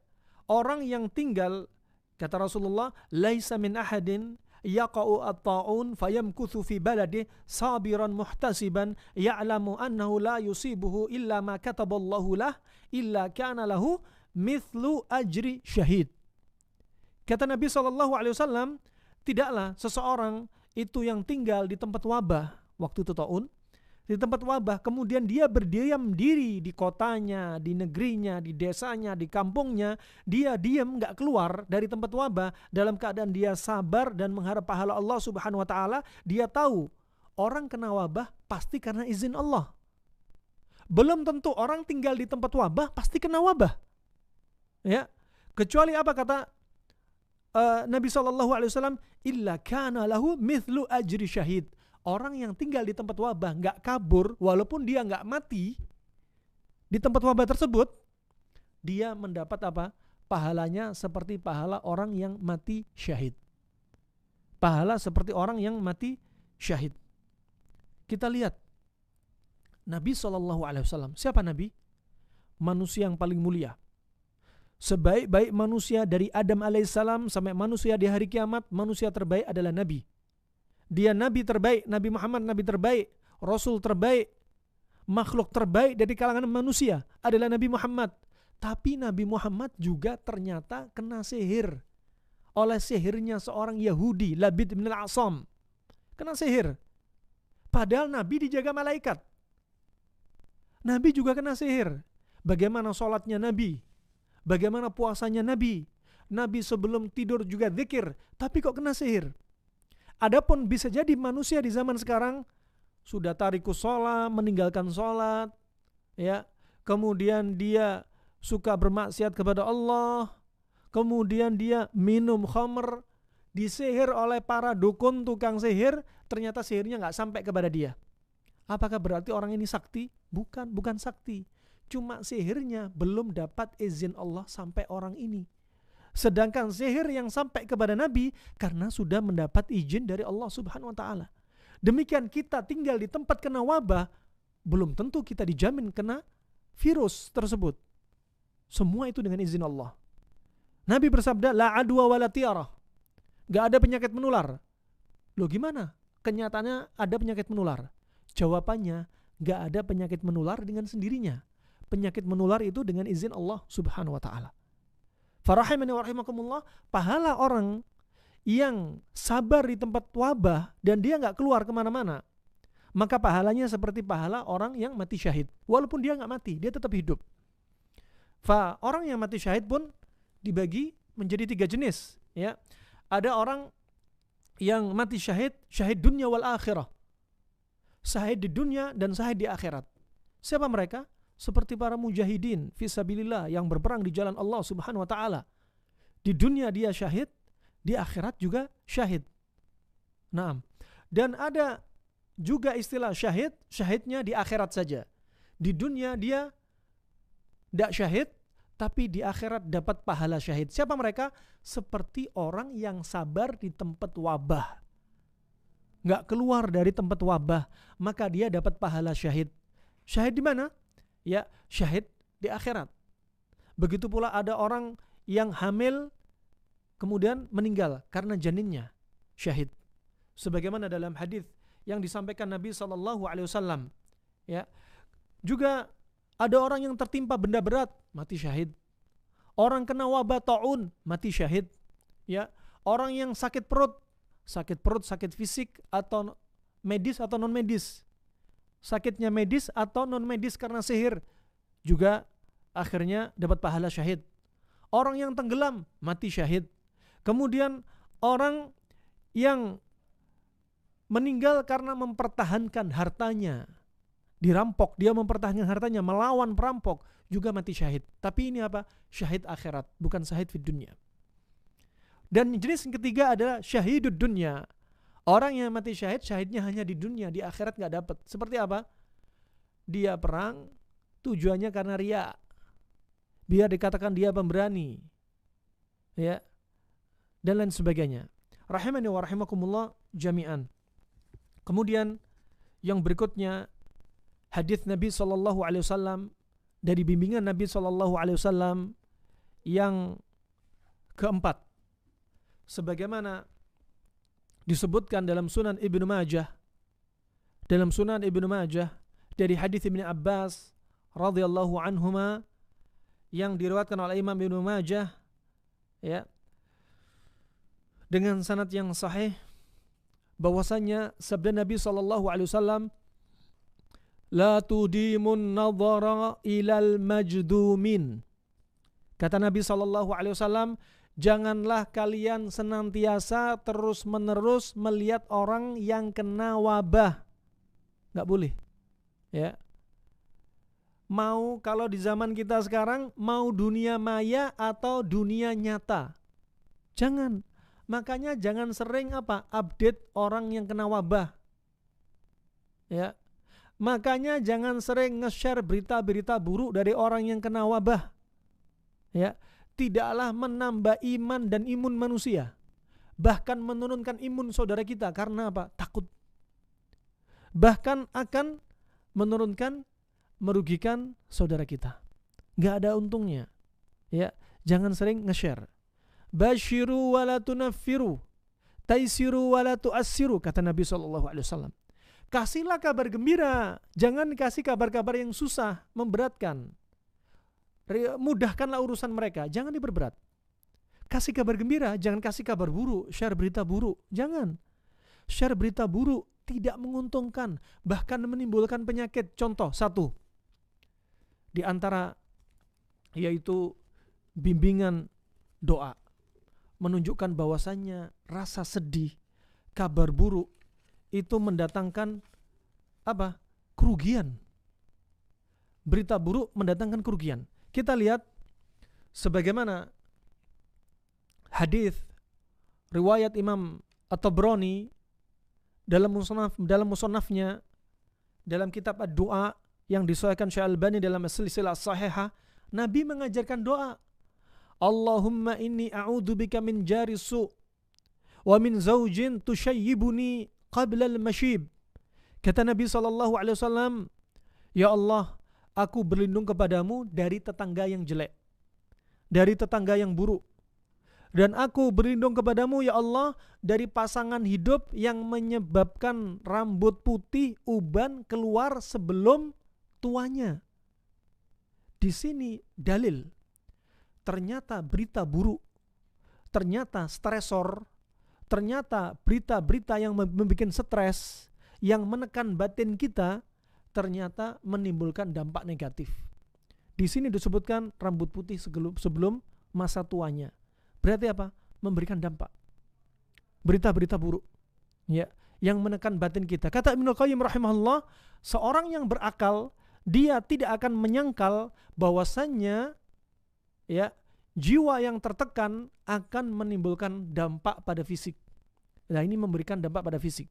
orang yang tinggal, kata Rasulullah, laisa min ahadin yaqa'u at-ta'un fayamkuthu fi baladi sabiran muhtasiban ya'lamu annahu la yusibuhu illa ma kataballahu lah illa kana lahu mithlu ajri syahid. Kata Nabi SAW, tidaklah seseorang itu yang tinggal di tempat wabah, waktu itu ta'un, di tempat wabah, kemudian dia berdiam diri di kotanya, di negerinya, di desanya, di kampungnya, dia diam nggak keluar dari tempat wabah dalam keadaan dia sabar dan mengharap pahala Allah Subhanahu wa taala. Dia tahu orang kena wabah pasti karena izin Allah. Belum tentu orang tinggal di tempat wabah pasti kena wabah. Ya, kecuali apa kata Nabi SAW, illa kana lahu mithlu ajri syahid. Orang yang tinggal di tempat wabah nggak kabur, walaupun dia nggak mati di tempat wabah tersebut, dia mendapat apa? Pahalanya seperti pahala orang yang mati syahid. Pahala seperti orang yang mati syahid. Kita lihat Nabi SAW. Siapa Nabi? Manusia yang paling mulia. Sebaik-baik manusia dari Adam alaihissalam sampai manusia di hari kiamat, manusia terbaik adalah Nabi. Dia Nabi terbaik, Nabi Muhammad Nabi terbaik, Rasul terbaik, makhluk terbaik dari kalangan manusia adalah Nabi Muhammad. Tapi Nabi Muhammad juga ternyata kena sihir oleh sihirnya seorang Yahudi, Labid bin al-A'sam. Kena sihir. Padahal Nabi dijaga malaikat. Nabi juga kena sihir. Bagaimana sholatnya Nabi? Bagaimana puasanya Nabi? Nabi sebelum tidur juga zikir, tapi kok kena sihir? Adapun bisa jadi manusia di zaman sekarang sudah tarikus sholat, meninggalkan sholat, ya, kemudian dia suka bermaksiat kepada Allah, kemudian dia minum khamr, disihir oleh para dukun tukang sihir, ternyata sihirnya nggak sampai kepada dia. Apakah berarti orang ini sakti? Bukan sakti. Cuma sihirnya belum dapat izin Allah sampai orang ini. Sedangkan sihir yang sampai kepada Nabi karena sudah mendapat izin dari Allah Subhanahu wa taala. Demikian kita tinggal di tempat kena wabah, belum tentu kita dijamin kena virus tersebut. Semua itu dengan izin Allah. Nabi bersabda, la adwa wala tiarah. Gak ada penyakit menular. Loh gimana? Kenyataannya ada penyakit menular. Jawabannya, gak ada penyakit menular dengan sendirinya. Penyakit menular itu dengan izin Allah Subhanahu wa taala. Farahimani wa rahimakumullah, pahala orang yang sabar di tempat wabah dan dia gak keluar kemana-mana, maka pahalanya seperti pahala orang yang mati syahid. Walaupun dia gak mati, dia tetap hidup. Orang yang mati syahid pun dibagi menjadi 3 jenis. Ya. Ada orang yang mati syahid, syahid dunia wal akhirah. Syahid di dunia dan syahid di akhirat. Siapa mereka? Seperti para mujahidin fisabilillah yang berperang di jalan Allah Subhanahu wa taala. Di dunia dia syahid, di akhirat juga syahid. Naam. Dan ada juga istilah syahid, syahidnya di akhirat saja. Di dunia dia tidak syahid, tapi di akhirat dapat pahala syahid. Siapa mereka? Seperti orang yang sabar di tempat wabah. Nggak keluar dari tempat wabah, maka dia dapat pahala syahid. Syahid di mana? Ya, syahid di akhirat. Begitu pula ada orang yang hamil kemudian meninggal karena janinnya, syahid. Sebagaimana dalam hadis yang disampaikan Nabi SAW. Ya. Juga ada orang yang tertimpa benda berat, mati syahid. Orang kena wabah taun, mati syahid. Ya. Orang yang sakit perut, sakit fisik atau medis atau non medis. Sakitnya medis atau non medis karena sihir juga akhirnya dapat pahala syahid. Orang yang tenggelam mati syahid. Kemudian orang yang meninggal karena mempertahankan hartanya, dirampok, dia mempertahankan hartanya, melawan perampok, juga mati syahid. Tapi ini apa? Syahid akhirat, bukan syahid di dunia. Dan jenis yang ketiga adalah syahidud dunya. Orang yang mati syahid, syahidnya hanya di dunia, di akhirat gak dapat. Seperti apa? Dia perang, tujuannya karena riya. Biar dikatakan dia pemberani. Ya. Dan lain sebagainya. Rahimani wa rahimakumullah jami'an. Kemudian yang berikutnya, hadis Nabi SAW, dari bimbingan Nabi SAW yang keempat. Sebagaimana disebutkan dalam Sunan Ibnu Majah, dari hadis Ibnu Abbas radhiyallahu anhuma yang diriwayatkan oleh Imam Ibnu Majah, ya, dengan sanad yang sahih, bahwasanya sabda Nabi SAW, la tudimun nadhara ilal majdumin. Kata Nabi SAW, janganlah kalian senantiasa terus-menerus melihat orang yang kena wabah. nggak boleh. Ya. Mau kalau di zaman kita sekarang mau dunia maya atau dunia nyata. Jangan. Makanya jangan sering update orang yang kena wabah. Ya. Makanya jangan sering nge-share berita-berita buruk dari orang yang kena wabah. Ya. Tidaklah menambah iman dan imun manusia. Bahkan menurunkan imun saudara kita karena takut. Bahkan akan merugikan saudara kita. Gak ada untungnya. Ya, jangan sering nge-share. Basyiru wa la tunaffiru, taisiru wa la tu'assiru, kata Nabi SAW. Kasihlah kabar gembira, jangan kasih kabar-kabar yang susah, memberatkan. Mudahkanlah urusan mereka, jangan diperberat. Kasih kabar gembira, jangan kasih kabar buruk, share berita buruk, jangan. Share berita buruk tidak menguntungkan, bahkan menimbulkan penyakit. Contoh satu, di antara yaitu bimbingan doa, menunjukkan bahwasannya rasa sedih, kabar buruk itu mendatangkan kerugian. Berita buruk mendatangkan kerugian. Kita lihat sebagaimana hadis riwayat Imam At-Tabrani dalam musannafnya, dalam kitab ad-du'a yang disahihkan Syekh Albani dalam silsilah sahihah, Nabi mengajarkan doa. Allahumma inni a'udzubika min jari su' wa min zaujin tushayyibuni qabla al-mashib. Kata Nabi SAW, ya Allah, aku berlindung kepadamu dari tetangga yang jelek, dari tetangga yang buruk. Dan aku berlindung kepadamu ya Allah dari pasangan hidup yang menyebabkan rambut putih uban keluar sebelum tuanya. Di sini dalil, ternyata berita buruk, ternyata stresor, ternyata berita-berita yang membuat stres, yang menekan batin kita, ternyata menimbulkan dampak negatif. Di sini disebutkan rambut putih sebelum masa tuanya. Berarti memberikan dampak. Berita-berita buruk, ya, yang menekan batin kita. Kata Ibnu Qayyim rahimahullah, seorang yang berakal, dia tidak akan menyangkal bahwasannya, ya, jiwa yang tertekan akan menimbulkan dampak pada fisik. Nah, ini memberikan dampak pada fisik.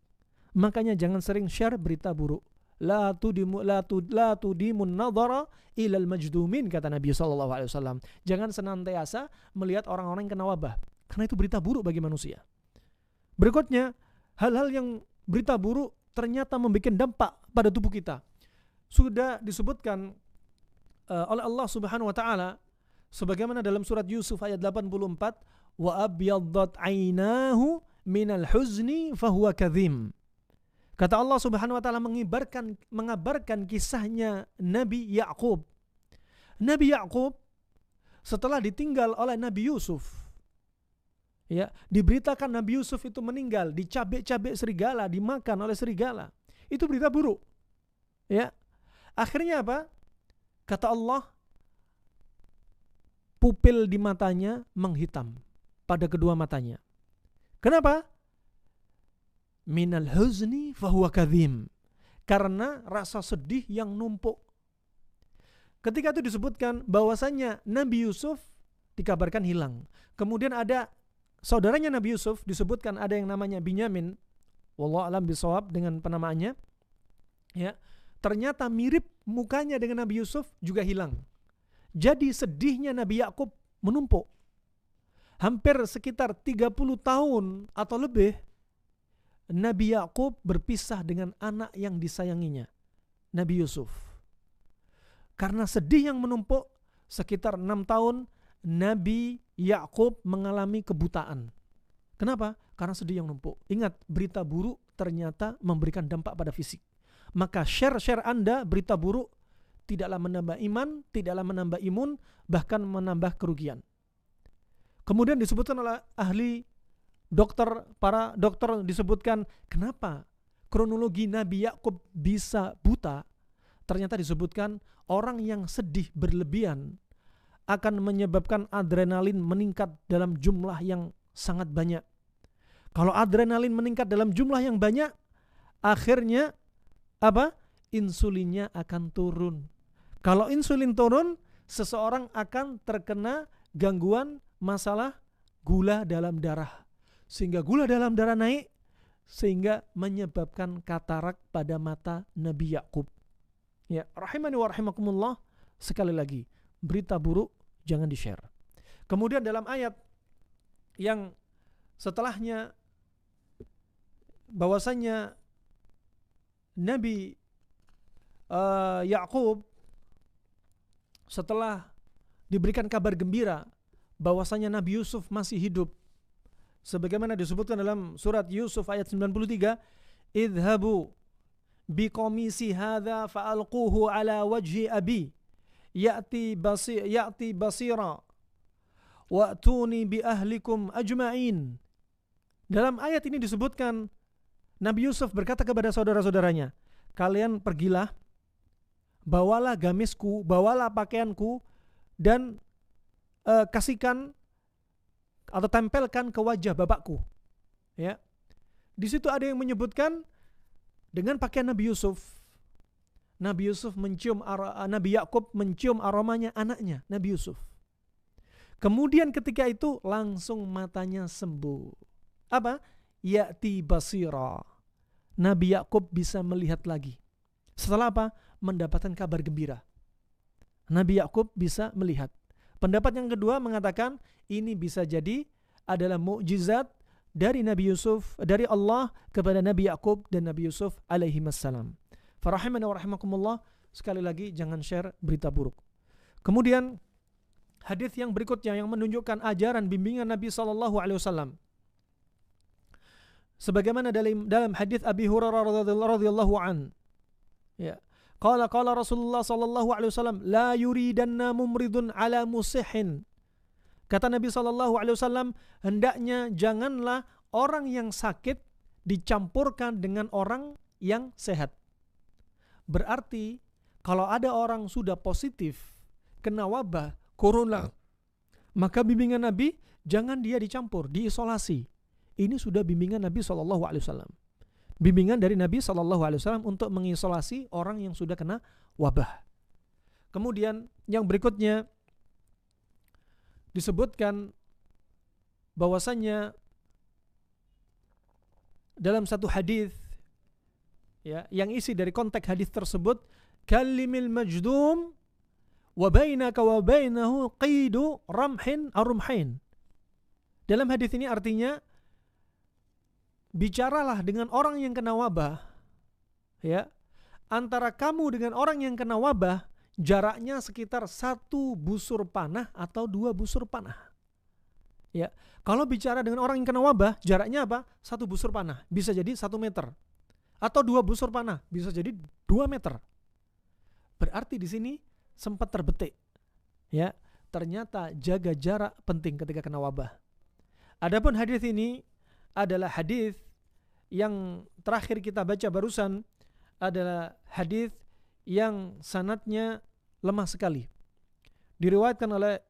Makanya jangan sering share berita buruk. La tudimun nadhara ilal majdumin, kata Nabi SAW. Jangan senantiasa melihat orang-orang yang kena wabah, karena itu berita buruk bagi manusia. Berikutnya, hal-hal yang berita buruk ternyata membuat dampak pada tubuh kita. Sudah disebutkan oleh Allah Subhanahu wa taala sebagaimana dalam surat Yusuf ayat 84, wa abyaddat ainahu minal huzni fahuwa kadhim. Kata Allah Subhanahu wa taala mengabarkan kisahnya Nabi Ya'qub. Nabi Ya'qub setelah ditinggal oleh Nabi Yusuf, ya, diberitakan Nabi Yusuf itu meninggal, dicabik-cabik serigala, dimakan oleh serigala. Itu berita buruk. Ya. Akhirnya apa? Kata Allah, pupil di matanya menghitam pada kedua matanya. Kenapa? Minal huzni fahuwa kadhim, karena rasa sedih yang numpuk. Ketika itu disebutkan bahwasanya Nabi Yusuf dikabarkan hilang. Kemudian ada saudaranya Nabi Yusuf, disebutkan ada yang namanya Binyamin, wallahu a'lam bishawab dengan penamaannya. Ya, ternyata mirip mukanya dengan Nabi Yusuf, juga hilang. Jadi sedihnya Nabi Ya'qub menumpuk. Hampir sekitar 30 tahun atau lebih Nabi Ya'qub berpisah dengan anak yang disayanginya, Nabi Yusuf. Karena sedih yang menumpuk, sekitar 6 tahun Nabi Ya'qub mengalami kebutaan. Kenapa? Karena sedih yang menumpuk. Ingat, berita buruk ternyata memberikan dampak pada fisik. Maka share Anda berita buruk tidaklah menambah iman, tidaklah menambah imun, bahkan menambah kerugian. Kemudian disebutkan oleh para dokter disebutkan kenapa kronologi Nabi Ya'qub bisa buta. Ternyata disebutkan orang yang sedih berlebihan akan menyebabkan adrenalin meningkat dalam jumlah yang sangat banyak. Kalau adrenalin meningkat dalam jumlah yang banyak, akhirnya apa? Insulinnya akan turun. Kalau insulin turun, seseorang akan terkena gangguan masalah gula dalam darah. Sehingga gula dalam darah naik, sehingga menyebabkan katarak pada mata Nabi Yakub. Ya, rahimani wa rahimakumullah, sekali lagi, berita buruk jangan di-share. Kemudian dalam ayat yang setelahnya, bahwasanya Nabi Yakub setelah diberikan kabar gembira bahwasanya Nabi Yusuf masih hidup, sebagaimana disebutkan dalam surat Yusuf ayat 93, idhabu biqamisi hadza fa'alquhu ala wajhi abi ya'ti basira wa'tuni bi ahlikum ajma'in. Dalam ayat ini disebutkan Nabi Yusuf berkata kepada saudara-saudaranya, kalian pergilah, bawalah gamisku, bawalah pakaianku, dan kasihkan atau tempelkan ke wajah bapakku. Ya. Di situ ada yang menyebutkan dengan pakaian Nabi Yusuf. Nabi Yakub mencium aromanya anaknya, Nabi Yusuf. Kemudian ketika itu langsung matanya sembuh. Apa? Ya'ti basira. Nabi Yakub bisa melihat lagi. Setelah apa? Mendapatkan kabar gembira. Nabi Yakub bisa melihat. Pendapat yang kedua mengatakan ini bisa jadi adalah mukjizat dari Nabi Yusuf, dari Allah kepada Nabi Yakub dan Nabi Yusuf alaihi wassalam. Farahimana wa rahimakumullah, sekali lagi jangan share berita buruk. Kemudian hadis yang berikutnya yang menunjukkan ajaran bimbingan Nabi sallallahu alaihi wasallam. Sebagaimana dalam hadis Abi Hurairah radhiyallahu an. Ya. Qala Rasulullah sallallahu alaihi wasallam, la yuridanna mumridun ala musihin. Kata Nabi sallallahu alaihi wasallam, hendaknya janganlah orang yang sakit dicampurkan dengan orang yang sehat. Berarti kalau ada orang sudah positif kena wabah corona, maka bimbingan Nabi jangan dia dicampur, diisolasi. Ini sudah bimbingan Nabi sallallahu alaihi wasallam. Bimbingan dari Nabi SAW untuk mengisolasi orang yang sudah kena wabah. Kemudian yang berikutnya disebutkan bahwasannya dalam satu hadis, ya, yang isi dari konteks hadis tersebut, kalimil majdum wa bainaka wa bainahu qidu ramhin arumhain. Dalam hadis ini artinya, bicaralah dengan orang yang kena wabah, ya. Antara kamu dengan orang yang kena wabah jaraknya sekitar 1 busur panah atau 2 busur panah. Ya. Kalau bicara dengan orang yang kena wabah, jaraknya apa? 1 busur panah, bisa jadi 1 meter. Atau 2 busur panah, bisa jadi 2 meter. Berarti di sini sempat terbetik. Ya, ternyata jaga jarak penting ketika kena wabah. Adapun hadis ini adalah hadis yang terakhir kita baca barusan, adalah hadis yang sanadnya lemah sekali. Diriwayatkan oleh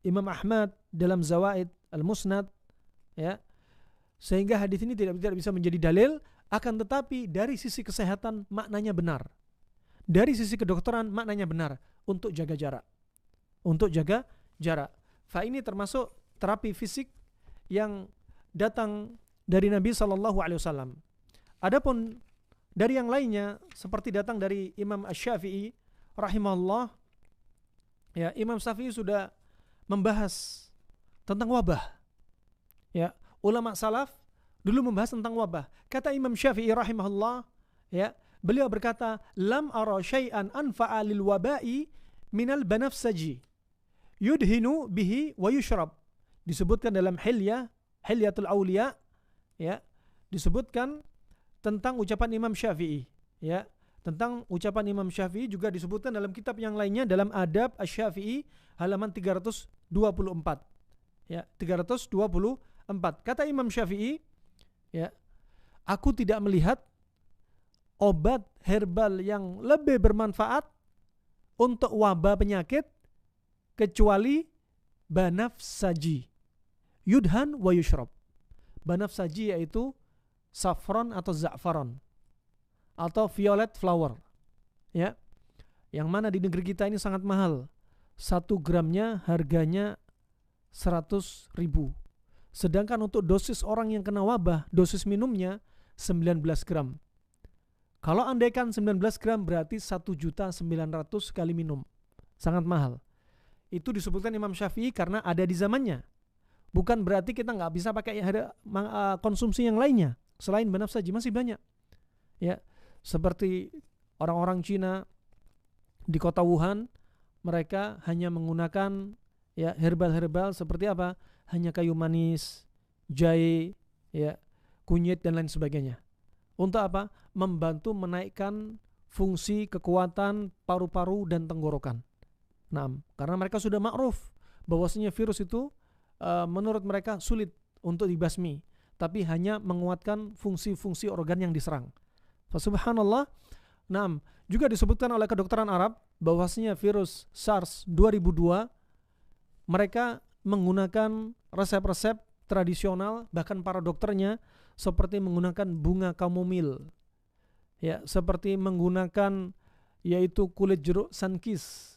Imam Ahmad dalam Zawaid Al-Musnad, ya. Sehingga hadis ini tidak bisa menjadi dalil, akan tetapi dari sisi kesehatan maknanya benar. Dari sisi kedokteran maknanya benar untuk jaga jarak. Untuk jaga jarak. Fa ini termasuk terapi fisik yang datang dari Nabi sallallahu alaihi wasallam. Adapun dari yang lainnya seperti datang dari Imam Asy-Syafi'i rahimahullah, ya, Imam Syafi'i sudah membahas tentang wabah. Ya, ulama salaf dulu membahas tentang wabah. Kata Imam Syafi'i rahimahullah, ya, beliau berkata, lam ara syai'an anfa'a lil waba'i minal banafsaji yudhinu bihi wa yushrab. Disebutkan dalam Hilyatul Auliya, ya, disebutkan tentang ucapan Imam Syafi'i, ya, tentang ucapan Imam Syafi'i juga disebutkan dalam kitab yang lainnya dalam Adab Asy-Syafi'i halaman 324, ya, 324. Kata Imam Syafi'i, ya, aku tidak melihat obat herbal yang lebih bermanfaat untuk wabah penyakit kecuali banafsaji yudhan wa yushrab. Banafsaji yaitu saffron atau za'faron. atau violet flower, ya, yang mana di negeri kita ini sangat mahal. 1 gramnya harganya 100.000. Sedangkan untuk dosis orang yang kena wabah, dosis minumnya 19 gram. Kalau andaikan 19 gram berarti 1.900.000 kali minum. Sangat mahal. Itu disebutkan Imam Syafi'i karena ada di zamannya. Bukan berarti kita nggak bisa pakai konsumsi yang lainnya. Selain banafsaji masih banyak. Ya, seperti orang-orang Cina di kota Wuhan, mereka hanya menggunakan ya herbal-herbal seperti apa? Hanya kayu manis, jahe, ya, kunyit dan lain sebagainya. Untuk apa? Membantu menaikkan fungsi kekuatan paru-paru dan tenggorokan. Nah, karena mereka sudah ma'ruf bahwasanya virus itu menurut mereka sulit untuk dibasmi, tapi hanya menguatkan fungsi-fungsi organ yang diserang. Subhanallah. Nah, juga disebutkan oleh kedokteran Arab bahwasanya virus SARS 2002 mereka menggunakan resep-resep tradisional, bahkan para dokternya seperti menggunakan bunga kamomil, ya, seperti menggunakan yaitu kulit jeruk sankis,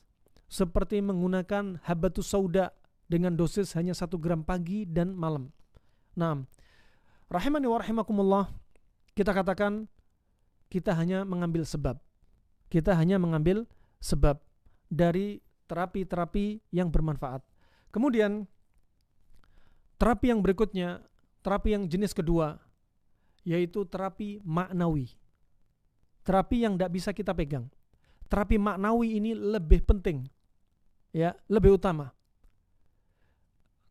seperti menggunakan habatus sauda dengan dosis hanya 1 gram pagi dan malam. Nah, rahimani wa rahimakumullah, kita katakan kita hanya mengambil sebab. Kita hanya mengambil sebab dari terapi-terapi yang bermanfaat. Kemudian terapi yang berikutnya, terapi yang jenis kedua, yaitu terapi maknawi. Terapi yang tidak bisa kita pegang. Terapi maknawi ini lebih penting, ya, lebih utama.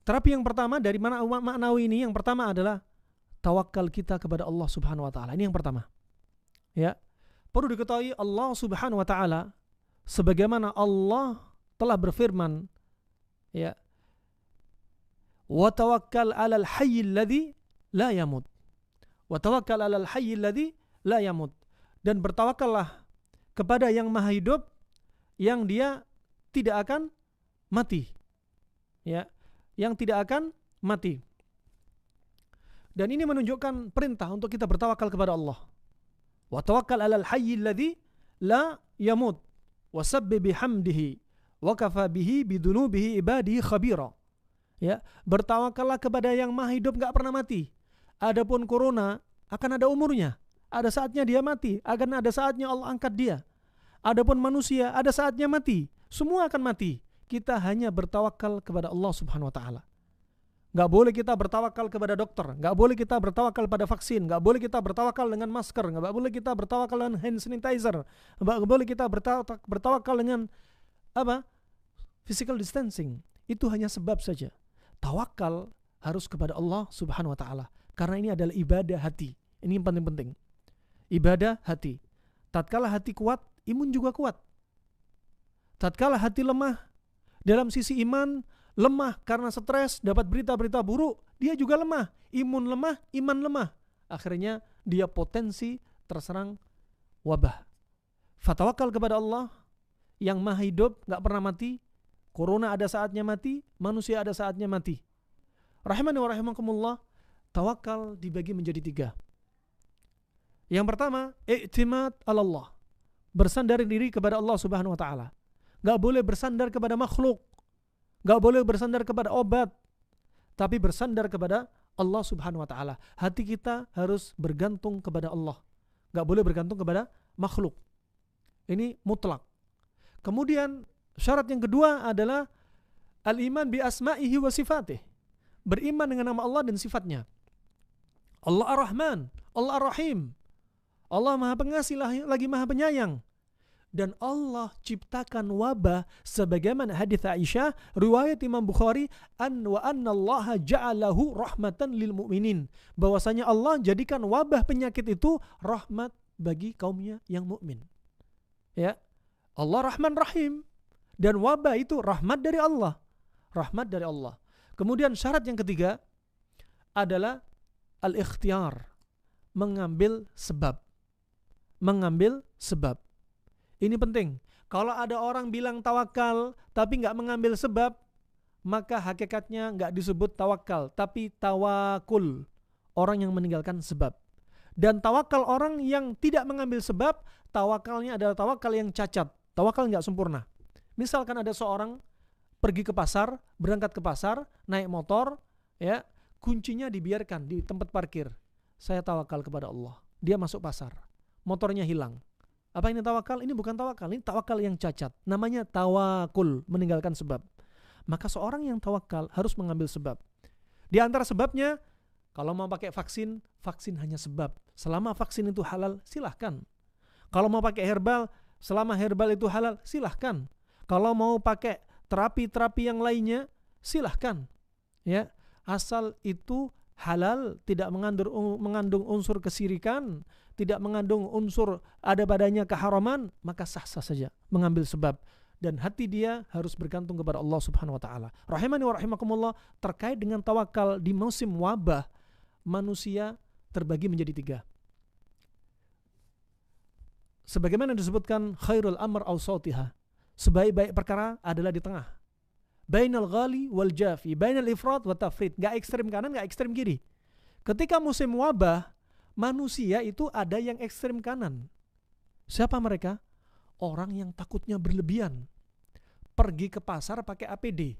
Terapi yang pertama dari mana maknawi ini? Yang pertama adalah tawakal kita kepada Allah Subhanahu wa taala. Ini yang pertama. Ya. Perlu diketahui Allah Subhanahu wa taala sebagaimana Allah telah berfirman, ya, wa tawakkal 'alal hayyil ladzi la yamut. Wa tawakkal 'alal hayyil ladzi la yamut. Dan bertawakallah kepada yang maha hidup yang dia tidak akan mati. Ya, yang tidak akan mati. Dan ini menunjukkan perintah untuk kita bertawakal kepada Allah. Wa tawakkal 'alal hayyil ladzi la yamut wa sabbih bihamdihi wa kafa bihi bidunubihi ibadihi khabira. Ya, bertawakallah kepada yang maha hidup enggak pernah mati. Adapun corona akan ada umurnya. Ada saatnya dia mati, akan ada saatnya Allah angkat dia. Adapun manusia ada saatnya mati. Semua akan mati. Kita hanya bertawakal kepada Allah Subhanahu wa taala. Enggak boleh kita bertawakal kepada dokter, enggak boleh kita bertawakal pada vaksin, enggak boleh kita bertawakal dengan masker, enggak boleh kita bertawakal dengan hand sanitizer, enggak boleh kita bertawakal dengan apa? Physical distancing. Itu hanya sebab saja. Tawakal harus kepada Allah Subhanahu wa taala. Karena ini adalah ibadah hati. Ini yang paling penting. Ibadah hati. Tatkala hati kuat, imun juga kuat. Tatkala hati lemah, dalam sisi iman, lemah karena stres, dapat berita-berita buruk, dia juga lemah. Imun lemah, iman lemah. Akhirnya dia potensi terserang wabah. Fatawakal kepada Allah yang maha hidup, gak pernah mati. Corona ada saatnya mati, manusia ada saatnya mati. Rahimani wa rahimakumullah, tawakal dibagi menjadi 3. Yang pertama, i'timad ala Allah. Bersandar diri kepada Allah Subhanahu wa taala. Enggak boleh bersandar kepada makhluk. Enggak boleh bersandar kepada obat. Tapi bersandar kepada Allah Subhanahu wa taala. Hati kita harus bergantung kepada Allah. Enggak boleh bergantung kepada makhluk. Ini mutlak. Kemudian syarat yang kedua adalah al-iman bi asma'ihi wa sifatih. Beriman dengan nama Allah dan sifatnya. Allah Ar-Rahman, Allah Ar-Rahim. Allah Maha Pengasih lagi Maha Penyayang. Dan Allah ciptakan wabah sebagaimana hadits Aisyah riwayat Imam Bukhari wa annallaha ja'alahu rahmatan lil mu'minin, bahwasanya Allah jadikan wabah penyakit itu rahmat bagi kaumnya yang mukmin. Ya. Allah Rahman Rahim, dan wabah itu rahmat dari Allah. Rahmat dari Allah. Kemudian syarat yang ketiga adalah al-ikhtiyar, mengambil sebab. Mengambil sebab. Ini penting. Kalau ada orang bilang tawakal tapi enggak mengambil sebab, maka hakikatnya enggak disebut tawakal, tapi tawakul. Orang yang meninggalkan sebab. Dan tawakal orang yang tidak mengambil sebab, tawakalnya adalah tawakal yang cacat, tawakal nggak sempurna. Misalkan ada seorang pergi ke pasar, berangkat ke pasar, naik motor, ya, kuncinya dibiarkan di tempat parkir. Saya tawakal kepada Allah. Dia masuk pasar, motornya hilang. Apa ini tawakal? Ini bukan tawakal, ini tawakal yang cacat. Namanya tawakul, meninggalkan sebab. Maka seorang yang tawakal harus mengambil sebab. Di antara sebabnya, kalau mau pakai vaksin, vaksin hanya sebab. Selama vaksin itu halal, silahkan. Kalau mau pakai herbal, selama herbal itu halal, silahkan. Kalau mau pakai terapi-terapi yang lainnya, silahkan. Ya, asal itu halal, tidak mengandung unsur kesirikan, tidak mengandung unsur ada padanya keharaman, maka sah-sah saja mengambil sebab. Dan hati dia harus bergantung kepada Allah Subhanahu wa taala. Rahimani wa rahimakumullah, terkait dengan tawakal di musim wabah, manusia terbagi menjadi 3. Sebagaimana disebutkan khairul amr awsatiha, sebaik-baik perkara adalah di tengah. Bainal ghali wal jafi, bainal ifrat wa tafrit, enggak ekstrem kanan, enggak ekstrem kiri. Ketika musim wabah, manusia itu ada yang ekstrem kanan. Siapa mereka? Orang yang takutnya berlebihan. Pergi ke pasar pakai APD.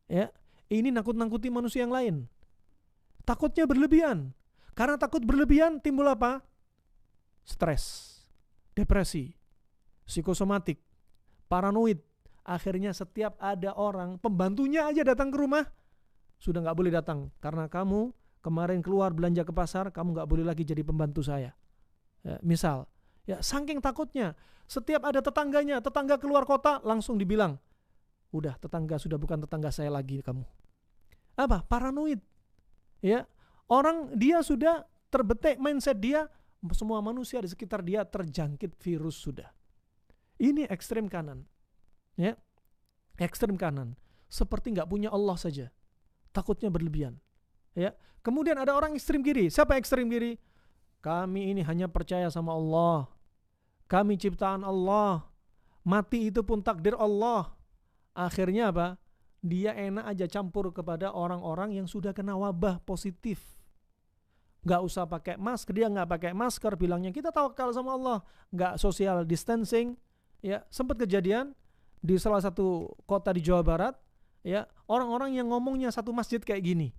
Ya, ini nakut-nakuti manusia yang lain. Takutnya berlebihan. Karena takut berlebihan timbul apa? Stres, depresi, psikosomatik, paranoid. Akhirnya setiap ada orang, pembantunya aja datang ke rumah, sudah gak boleh datang. Karena kamu kemarin keluar belanja ke pasar, kamu gak boleh lagi jadi pembantu saya. Ya, misal, ya saking takutnya, setiap ada tetangganya, tetangga keluar kota, langsung dibilang, udah tetangga sudah bukan tetangga saya lagi kamu. Apa? Paranoid. Ya, orang dia sudah terbetik mindset dia, semua manusia di sekitar dia terjangkit virus sudah. Ini ekstrem kanan. Ya, ekstrem kanan, seperti nggak punya Allah saja, takutnya berlebihan. Ya, kemudian ada orang ekstrem kiri. Siapa ekstrem kiri? Kami ini hanya percaya sama Allah, kami ciptaan Allah, mati itu pun takdir Allah. Akhirnya apa? Dia enak aja campur kepada orang-orang yang sudah kena wabah positif. Nggak usah pakai masker, dia nggak pakai masker, bilangnya kita tawakal sama Allah, nggak social distancing. Ya, sempat kejadian di salah satu kota di Jawa Barat, ya, orang-orang yang ngomongnya satu masjid kayak gini.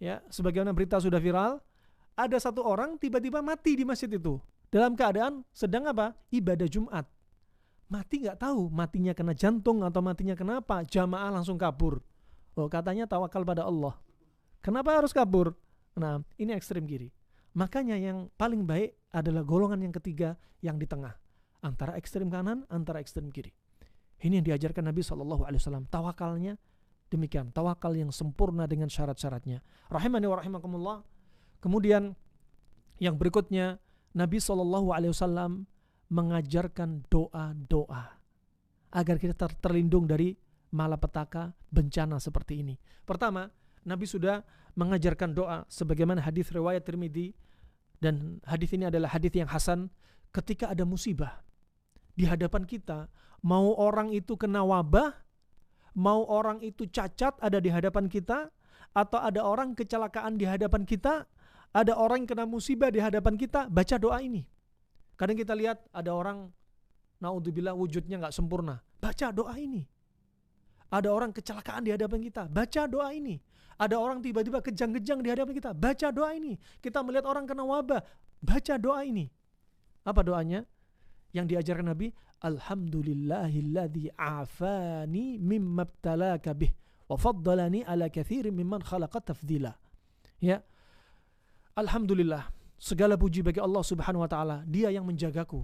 Ya, sebagaimana berita sudah viral, ada satu orang tiba-tiba mati di masjid itu dalam keadaan sedang apa? Ibadah Jumat. Mati nggak tahu, matinya kena jantung atau matinya kenapa, jamaah langsung kabur. Oh, katanya tawakal pada Allah. Kenapa harus kabur? Nah, ini ekstrem kiri. Makanya yang paling baik adalah golongan yang ketiga, yang di tengah, antara ekstrem kanan, antara ekstrem kiri. Ini yang diajarkan Nabi SAW. Tawakalnya demikian, tawakal yang sempurna dengan syarat-syaratnya. Rahimani wa rahimakumullah. Kemudian yang berikutnya, Nabi SAW mengajarkan doa-doa agar kita terlindung dari malapetaka, bencana seperti ini. Pertama, Nabi sudah mengajarkan doa sebagaimana hadis riwayat Tirmidzi, dan hadis ini adalah hadis yang hasan. Ketika ada musibah di hadapan kita, mau orang itu kena wabah, mau orang itu cacat ada di hadapan kita, atau ada orang kecelakaan di hadapan kita, ada orang yang kena musibah di hadapan kita, baca doa ini. Kadang kita lihat ada orang, naudzubillah, wujudnya gak sempurna, baca doa ini. Ada orang kecelakaan di hadapan kita, baca doa ini. Ada orang tiba-tiba kejang-kejang di hadapan kita, baca doa ini. Kita melihat orang kena wabah, baca doa ini. Apa doanya? Yang diajarkan Nabi, Alhamdulillahilladzi afani mimma ibtalaka bih wa faddalani ala katsirin mimman khalaqa tafdila. Ya. Alhamdulillah, segala puji bagi Allah Subhanahu wa taala, Dia yang menjagaku,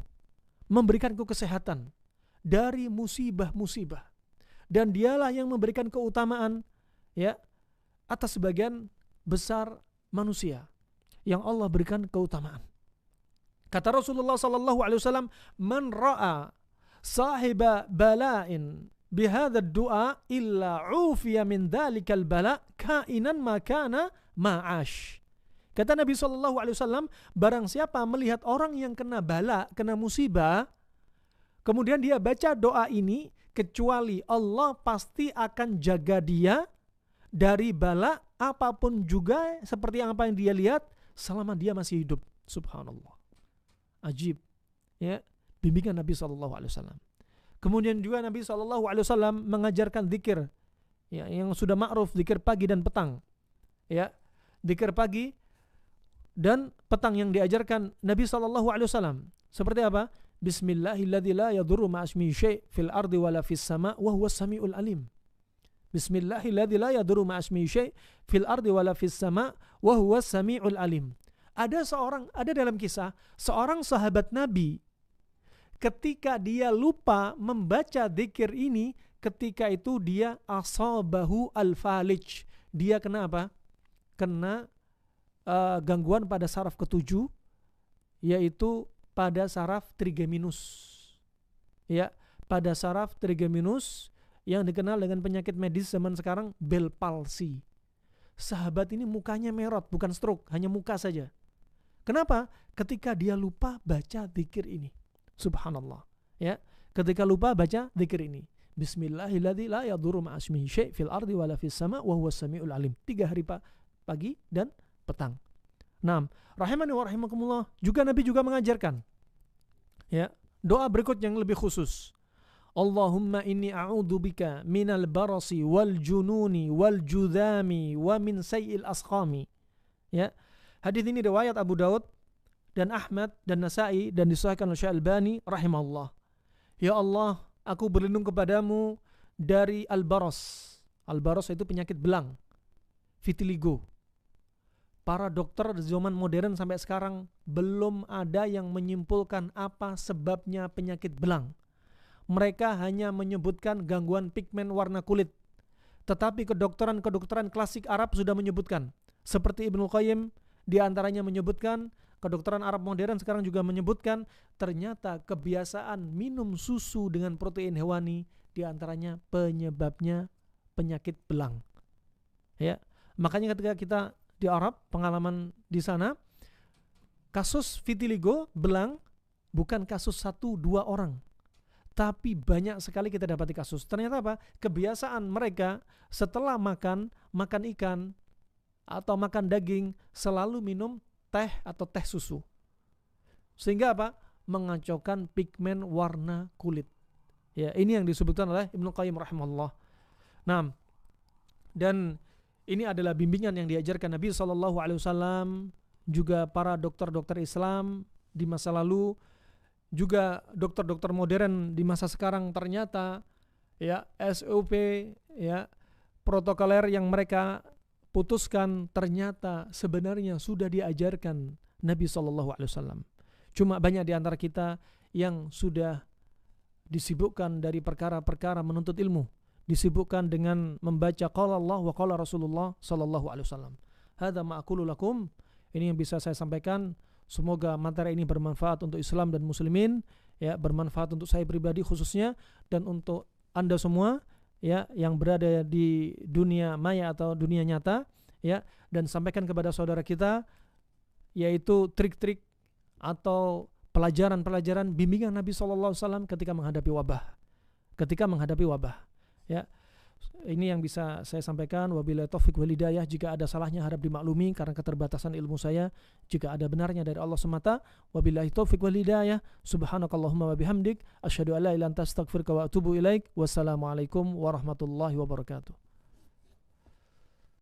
memberikanku kesehatan dari musibah-musibah, dan Dialah yang memberikan keutamaan, ya, atas sebagian besar manusia yang Allah berikan keutamaan. Kata Rasulullah sallallahu alaihi wasallam, "Man ra'a sahiba bala'in bihadha ad-du'a illa 'ufiya min dhalikal bala' kainan ma kana ma'ash." Kata Nabi sallallahu alaihi wasallam, barang siapa melihat orang yang kena bala, kena musibah, kemudian dia baca doa ini, kecuali Allah pasti akan jaga dia dari bala apapun juga, seperti apa yang dia lihat, selama dia masih hidup. Subhanallah. Ajib. Ya, bimbingan Nabi SAW. Kemudian juga Nabi SAW mengajarkan zikir, ya, yang sudah ma'ruf, zikir pagi dan petang. Ya, zikir pagi dan petang yang diajarkan Nabi SAW. Seperti apa? Bismillahilladzi la yadurru ma'asmihi syai' fil ardi wala fis sama' wa huwas samiul alim. Bismillahilladzi la yadurru ma'asmihi syai' fil ardi wala fis sama' wa huwas samiul alim. Ada dalam kisah seorang sahabat Nabi, ketika dia lupa membaca zikir ini, ketika itu dia asabahu al-falij. Dia kena apa? Kena gangguan pada saraf ketujuh, yaitu pada saraf trigeminus. Ya, pada saraf trigeminus yang dikenal dengan penyakit medis zaman sekarang, Bell palsy. Sahabat ini mukanya merot, bukan stroke, hanya muka saja. Kenapa? Ketika dia lupa baca zikir ini. Subhanallah. Ya, ketika lupa baca zikir ini. Bismillahilladzi la yadurru ma'asmihi syai' fil ardi wala fis sama' wa huwas samiul alim. 3 hari pagi dan petang. Naam, rahimani wa rahimakumullah. Juga Nabi juga mengajarkan, ya, doa berikut yang lebih khusus. Allahumma inni a'udzubika minal barasi wal jununi wal judhami wa min sayyi'il asqami. Ya. Hadis ini riwayat Abu Daud dan Ahmad dan Nasa'i dan disahihkan oleh Syekh Albani rahimahullah. Ya Allah, aku berlindung kepadamu dari al-baras. Al-baras itu penyakit belang, vitiligo. Para dokter di zaman modern sampai sekarang belum ada yang menyimpulkan apa sebabnya penyakit belang. Mereka hanya menyebutkan gangguan pigmen warna kulit. Tetapi kedokteran klasik Arab sudah menyebutkan. Seperti Ibnu Qayyim di antaranya menyebutkan, kedokteran Arab modern sekarang juga menyebutkan, ternyata kebiasaan minum susu dengan protein hewani di antaranya penyebabnya penyakit belang. Ya, makanya ketika kita di Arab, pengalaman di sana, kasus vitiligo, belang, bukan kasus 1-2 orang, tapi banyak sekali kita dapati kasus. Ternyata apa? Kebiasaan mereka setelah makan ikan atau makan daging selalu minum teh atau teh susu. Sehingga apa? Mengacaukan pigmen warna kulit. Ya, ini yang disebutkan oleh Ibnu Qayyim rahimahullah. Nah, dan ini adalah bimbingan yang diajarkan Nabi SAW, juga para dokter-dokter Islam di masa lalu, juga dokter-dokter modern di masa sekarang. Ternyata ya SOP, ya protokoler yang mereka putuskan ternyata sebenarnya sudah diajarkan Nabi SAW. Cuma banyak di antara kita yang sudah disibukkan dari perkara-perkara menuntut ilmu, disibukkan dengan membaca qala Allah wa qala Rasulullah sallallahu alaihi wasallam. Hadza ma aqulu lakum. Ini yang bisa saya sampaikan. Semoga materi ini bermanfaat untuk Islam dan muslimin, ya, bermanfaat untuk saya pribadi khususnya dan untuk Anda semua, ya, yang berada di dunia maya atau dunia nyata, ya, dan sampaikan kepada saudara kita, yaitu trik-trik atau pelajaran-pelajaran bimbingan Nabi SAW ketika menghadapi wabah, ya. Ini yang bisa saya sampaikan. Wabillahi taufik wal hidayah. Jika ada salahnya harap dimaklumi karena keterbatasan ilmu saya. Jika ada benarnya dari Allah semata. Wabillahi taufik wal hidayah. Subhanakallahumma wa bihamdik asyhadu an la ilaha illa anta astaghfiruka wa atubu ilaik. Wassalamualaikum warahmatullahi wabarakatuh.